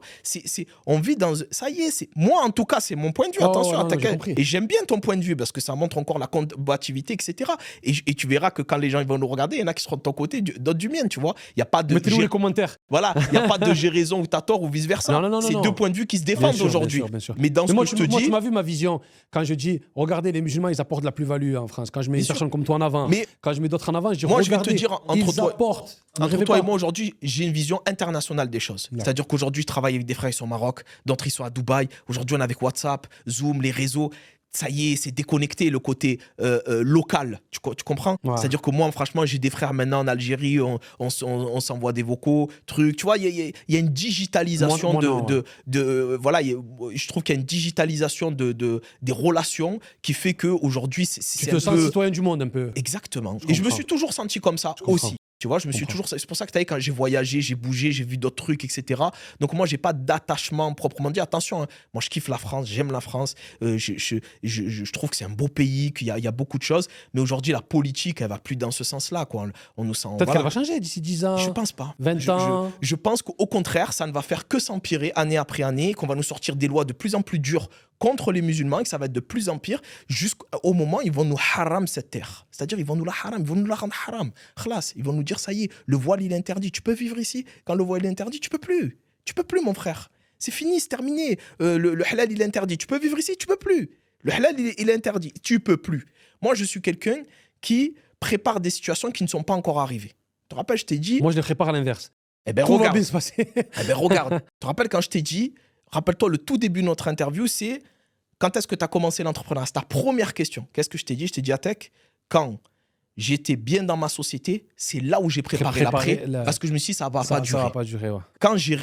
On vit dans... Ça y est, moi, en tout cas, c'est mon point de vue. Oh, Attention, non, non, attaquer. j'ai compris. Et j'aime bien ton point de vue parce que ça montre encore la combativité, etc. Et tu verras que quand les gens ils vont nous regarder, il y en a qui seront de ton côté, d'autres du mien, tu vois? Il y a pas de... Mettez-nous les commentaires. Voilà, il n'y a pas de j'ai raison ou t'as tort ou vice-versa. Non, non, non, C'est non. deux points de vue qui se Bien défendent sûr, aujourd'hui. bien sûr, bien sûr. Mais dans Mais ce moi, que je te moi, dis... tu m'as vu ma vision quand je dis regardez, les musulmans, ils apportent de la plus-value en France. Quand je mets une Bien sûr. personne comme toi en avant, Mais quand je mets d'autres en avant, je dis moi, je vais regardez, te dire, entre ils toi- apportent. Ne Entre rêvez toi et pas. moi, aujourd'hui, j'ai une vision internationale des choses. Ouais. C'est-à-dire qu'aujourd'hui, je travaille avec des frères qui sont au Maroc, d'autres ils sont à Dubaï. Aujourd'hui, on est avec WhatsApp, Zoom, les réseaux. Ça y est, c'est déconnecté le côté local. Tu comprends? Ouais. C'est-à-dire que moi, franchement, j'ai des frères maintenant en Algérie, on s'envoie des vocaux, trucs. Tu vois, il y a une digitalisation Moi, non, voilà, je trouve qu'il y a une digitalisation des relations qui fait qu'aujourd'hui, Tu c'est te un sens peu... citoyen du monde un peu. Exactement. Je Et je me comprends. suis toujours senti comme ça comprends. aussi. Tu vois, je me suis comprends. toujours. C'est pour ça que tu as vu, quand j'ai voyagé, j'ai bougé, j'ai vu d'autres trucs, etc. Donc, moi, j'ai pas d'attachement proprement dit. Attention, hein, moi, je kiffe la France, j'aime la France. Je trouve que c'est un beau pays, qu'il y a beaucoup de choses. Mais aujourd'hui, la politique, elle va plus dans ce sens-là. Quoi. On nous sent. Peut-être voilà. qu'elle va changer d'ici 10 ans. Je pense pas. 20 ans. Je pense qu'au contraire, ça ne va faire que s'empirer année après année, qu'on va nous sortir des lois de plus en plus dures contre les musulmans et que ça va être de plus en pire jusqu'au moment où ils vont nous haram cette terre. C'est-à-dire ils vont nous la haram, ils vont nous la rendre haram. Khlas, ils vont nous dire ça y est, le voile il est interdit. Tu peux vivre ici quand le voile est interdit, tu peux plus. Tu peux plus mon frère. C'est fini, c'est terminé. Le halal il est interdit. Tu peux vivre ici, tu peux plus. Le halal il est interdit, tu peux plus. Moi je suis quelqu'un qui prépare des situations qui ne sont pas encore arrivées. Tu te rappelles, je t'ai dit, Moi, je les prépare à l'inverse. eh ben Tout va regarde. bien se passer. Eh ben regarde, tu te rappelles quand je t'ai dit, rappelle-toi le tout début de notre interview, c'est quand est-ce que tu as commencé l'entrepreneuriat? C'est ta première question. Qu'est-ce que je t'ai dit? Je t'ai dit, Atek, quand j'étais bien dans ma société, c'est là où j'ai préparé l'après. Parce que je me suis dit, ça va pas durer. Ça va pas durer, ouais. Quand je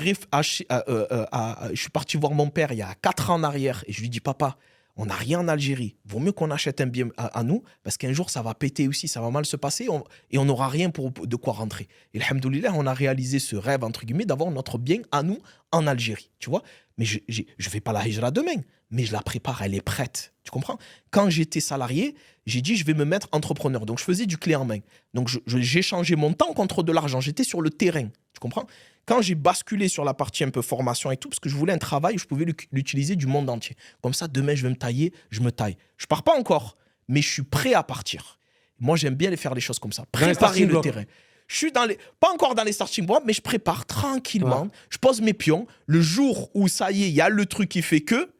suis parti voir mon père il y a 4 ans en arrière et je lui dis, papa, on n'a rien en Algérie. Vaut mieux qu'on achète un bien à nous parce qu'un jour, ça va péter aussi, ça va mal se passer et on n'aura rien de quoi rentrer. Et alhamdoulilah, on a réalisé ce rêve, entre guillemets, d'avoir notre bien à nous en Algérie. Tu vois? Mais je ne fais pas la hijra demain, mais je la prépare, elle est prête. Tu comprends? Quand j'étais salarié, j'ai dit, je vais me mettre entrepreneur. Donc, je faisais du clé en main. Donc, j'ai changé mon temps contre de l'argent. J'étais sur le terrain. Tu comprends? Quand j'ai basculé sur la partie un peu formation et tout, parce que je voulais un travail où je pouvais l'utiliser du monde entier. Comme ça, demain, je vais me tailler, je me taille. Je pars pas encore, mais je suis prêt à partir. Moi, j'aime bien faire les choses comme ça. Préparer le terrain. Je suis pas encore dans les starting blocks, mais je prépare tranquillement. Ouais. Je pose mes pions. Le jour où ça y est, il y a le truc qui fait que,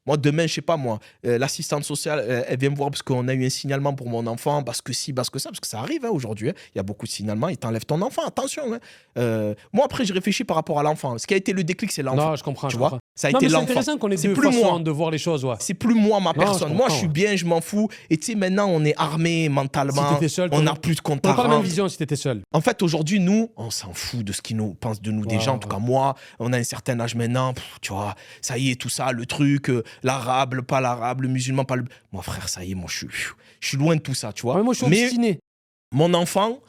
moi, demain, je sais pas, moi, l'assistante sociale, elle vient me voir parce qu'on a eu un signalement pour mon enfant, parce que si, parce que ça, parce que ça arrive hein, aujourd'hui. Il y a beaucoup de signalements, ils t'enlèvent ton enfant, attention. Hein. Moi, après, je réfléchis par rapport à l'enfant. Ce qui a été le déclic, c'est l'enfant. Non, je comprends. Tu vois, ça a non, été l'enfant. C'est intéressant qu'on ait deux façons de voir les choses. Ouais. C'est plus moi, ma personne. Moi, je suis bien, je m'en fous. Et tu sais, maintenant, on est armé mentalement. Si t'étais seul, on n'a plus de compte à rendre. On n'a pas la même vision si t'étais seul. En fait, aujourd'hui, nous, on s'en fout de ce qu'ils nous pensent de nous déjà. En tout cas, moi, on a un certain âge maintenant. Tu vois, ça y est, tout ça, le truc, l'arabe, pas l'arabe, le musulman, pas le... Moi, frère, ça y est, moi, je suis loin de tout ça, tu vois. Ouais, moi, je suis obstiné. Mon enfant,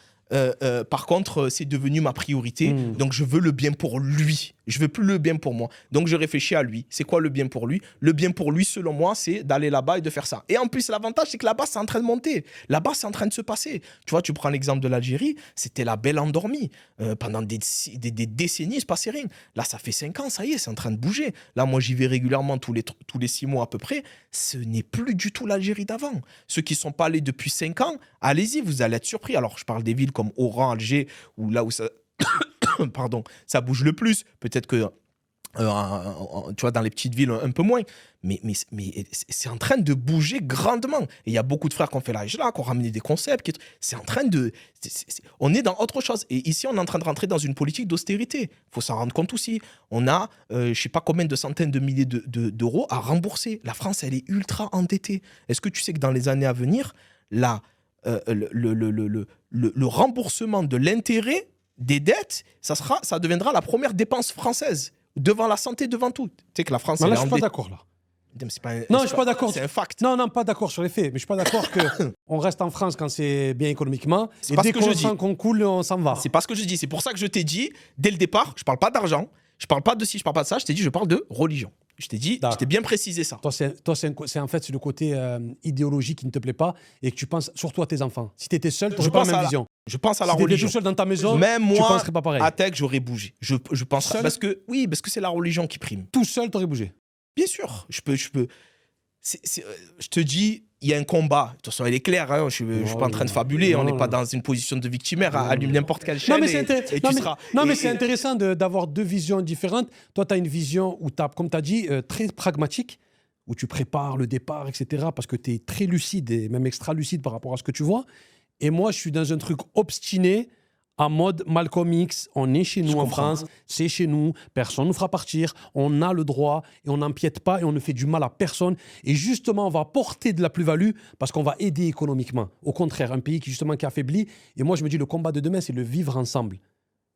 par contre, c'est devenu ma priorité. Donc, je veux le bien pour lui. Je veux plus le bien pour moi. Donc, je réfléchis à lui. C'est quoi le bien pour lui? Le bien pour lui, selon moi, c'est d'aller là-bas et de faire ça. Et en plus, l'avantage, c'est que là-bas, c'est en train de monter. Là-bas, c'est en train de se passer. Tu vois, tu prends l'exemple de l'Algérie, c'était la belle endormie. Pendant des décennies, il se passait rien. Là, ça fait 5 ans, ça y est, c'est en train de bouger. Là, moi, j'y vais régulièrement tous les 6 mois à peu près. Ce n'est plus du tout l'Algérie d'avant. Ceux qui ne sont pas allés depuis 5 ans, allez-y, vous allez être surpris. Alors, je parle des villes comme Oran, Alger, où là où ça... Pardon, ça bouge le plus. Peut-être que, tu vois, dans les petites villes, un peu moins. Mais c'est en train de bouger grandement. Et il y a beaucoup de frères qui ont fait la hijra, qui ont ramené des concepts. C'est en train de... on est dans autre chose. Et ici, on est en train de rentrer dans une politique d'austérité. Il faut s'en rendre compte aussi. On a, je ne sais pas combien de centaines de milliers d'euros à rembourser. La France, elle est ultra endettée. Est-ce que tu sais que dans les années à venir, le remboursement de l'intérêt des dettes, ça deviendra la première dépense française, devant la santé, devant tout. Tu sais que la France, là, elle je suis pas d'accord là. C'est pas un- Non, c'est je suis pas d'accord. C'est un fact. Non, pas d'accord sur les faits, mais je suis pas d'accord qu'on reste en France quand c'est bien économiquement. C'est Et pas dès ce que qu'on je dis. sent qu'on coule, on s'en va. C'est pas ce que je dis. C'est pour ça que je t'ai dit, dès le départ, je parle pas d'argent, je parle pas de ci, je parle pas de ça, je t'ai dit, je parle de religion. Je t'ai dit, je t'ai bien précisé ça. Toi, c'est en fait c'est le côté idéologie qui ne te plaît pas et que tu penses surtout à tes enfants. Si tu étais seul, tu n'aurais pas la même vision. Je pense à la Si tu étais religion. tout seul dans ta maison, Même tu moi, penserais pas pareil. à Tech, j'aurais bougé. Je pense Seul parce que c'est la religion qui prime. Tout seul, tu aurais bougé. Bien sûr, je peux. Je te dis, il y a un combat. De toute façon, elle est claire. Hein, je suis pas en train de fabuler. On n'est pas dans une position de victimaire. Allume n'importe quelle chaîne. Mais c'est intéressant d'avoir deux visions différentes. Toi, tu as une vision où, comme tu as dit, très pragmatique, où tu prépares le départ, etc. Parce que tu es très lucide et même extra lucide par rapport à ce que tu vois. Et moi, je suis dans un truc obstiné, en mode Malcolm X, on est chez nous en France, c'est chez nous, personne ne nous fera partir, on a le droit et on n'empiète pas et on ne fait du mal à personne. Et justement, on va apporter de la plus-value parce qu'on va aider économiquement. Au contraire, un pays qui justement qui affaiblit. Et moi, je me dis, le combat de demain, c'est le vivre ensemble.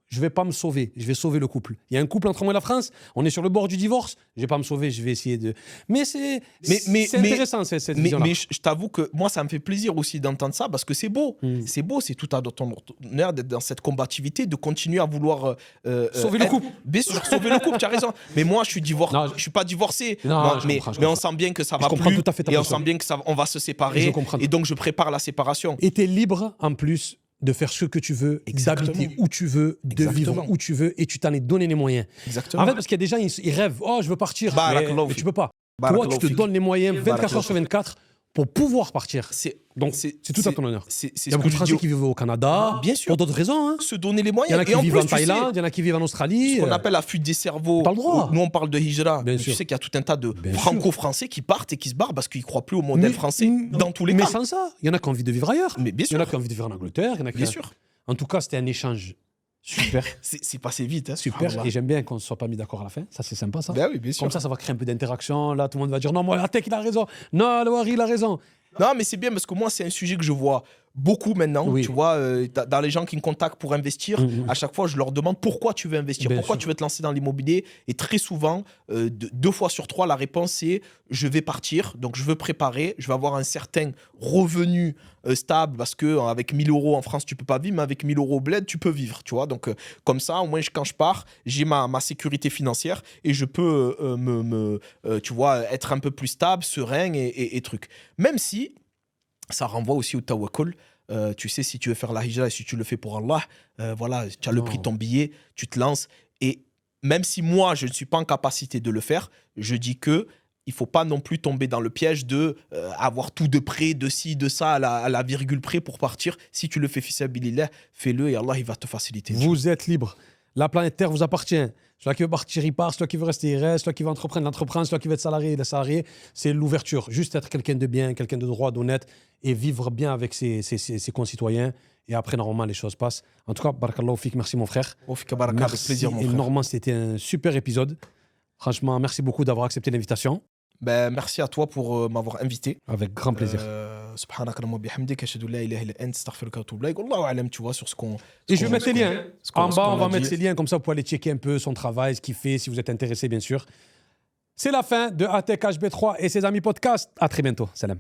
Je ne vais pas me sauver, je vais sauver le couple. Il y a un couple entre moi et la France, on est sur le bord du divorce, je ne vais pas me sauver, je vais essayer de... Mais c'est intéressant cette vision-là. Mais je t'avoue que moi, ça me fait plaisir aussi d'entendre ça parce que c'est beau. C'est beau, c'est tout à ton honneur d'être dans cette combativité, de continuer à vouloir... sauver le couple. Bien sûr, sauver le couple, tu as raison. Mais moi, je suis pas divorcé. Non, mais on sent bien que ça va plus. Tout à fait ta et on position. sent bien qu'on va se séparer. Et donc, je prépare la séparation. Et tu es libre, en plus, de faire ce que tu veux, d'habiter où tu veux, de vivre où tu veux, et tu t'en es donné les moyens. Exactement. En fait, parce qu'il y a des gens, ils rêvent, oh, je veux partir, mais tu peux pas. Toi, tu te donnes les moyens 24 heures sur 24 pour pouvoir partir. Donc, c'est tout à ton honneur. Il y a beaucoup de Français qui vivent au Canada, bien sûr, pour d'autres raisons. Hein. Se donner les moyens. Il y en a qui vivent en Thaïlande, il y en a qui vivent en Australie. Ce qu'on appelle la fuite des cerveaux. T'as le droit. Nous, on parle de hijra. Tu sais qu'il y a tout un tas de franco-français qui partent et qui se barrent parce qu'ils ne croient plus au modèle français dans tous les cas. Mais sans ça, il y en a qui ont envie de vivre ailleurs. Mais bien sûr. Il y en a qui ont envie de vivre en Angleterre. Bien sûr. En tout cas, c'était un échange super. C'est passé vite. Hein, super. Et j'aime bien qu'on ne soit pas mis d'accord à la fin. Ça, c'est sympa, ça. Ben oui, bien sûr. Comme ça va créer un peu d'interaction. Là, tout le monde va dire non, moi, la tech, il a raison. Non, le Wari, il a raison. Non, mais c'est bien parce que moi, c'est un sujet que je vois beaucoup maintenant. Oui. Tu vois, dans les gens qui me contactent pour investir, à chaque fois, je leur demande pourquoi tu veux investir, pourquoi tu veux te lancer dans l'immobilier. Et très souvent, 2 fois sur 3, la réponse c'est je vais partir, donc je veux préparer, je vais avoir un certain revenu stable parce qu'avec 1 000 € en France, tu peux pas vivre, mais avec 1 000 € au bled, tu peux vivre. Tu vois, donc comme ça, au moins, quand je pars, j'ai ma sécurité financière et je peux tu vois, être un peu plus stable, serein et truc. Même si ça renvoie aussi au tawakkul. Tu sais, si tu veux faire la hijra et si tu le fais pour Allah, voilà, tu as le prix de ton billet, tu te lances. Et même si moi, je ne suis pas en capacité de le faire, je dis que il ne faut pas non plus tomber dans le piège de avoir tout de près, de ci, de ça, à la virgule près pour partir. Si tu le fais fi sabilillah, fais-le et Allah, il va te faciliter. Vous êtes libre. La planète Terre vous appartient. Celui qui veut partir, il part. Celui qui veut rester, il reste. Celui qui veut entreprendre, il entreprend. Celui qui veut être salarié, il est salarié. C'est l'ouverture. Juste être quelqu'un de bien, quelqu'un de droit, d'honnête et vivre bien avec ses concitoyens. Et après, normalement, les choses passent. En tout cas, barakallahu fik, merci mon frère. Merci avec plaisir, mon frère. Énormément, c'était un super épisode. Franchement, merci beaucoup d'avoir accepté l'invitation. Merci à toi pour m'avoir invité. Avec grand plaisir. Subhanakallahumma bihamdika ashhadu an la ilaha illa anta astaghfiruka wa atubu ilaik. Wallahu a'lam, tu vois, sur ce qu'on... Et je vais mettre les liens. En bas, on va mettre ces liens, comme ça vous pouvez aller checker un peu son travail, ce qu'il fait, si vous êtes intéressé, bien sûr. C'est la fin de ATech HB3 et ses amis podcast. À très bientôt. Salam.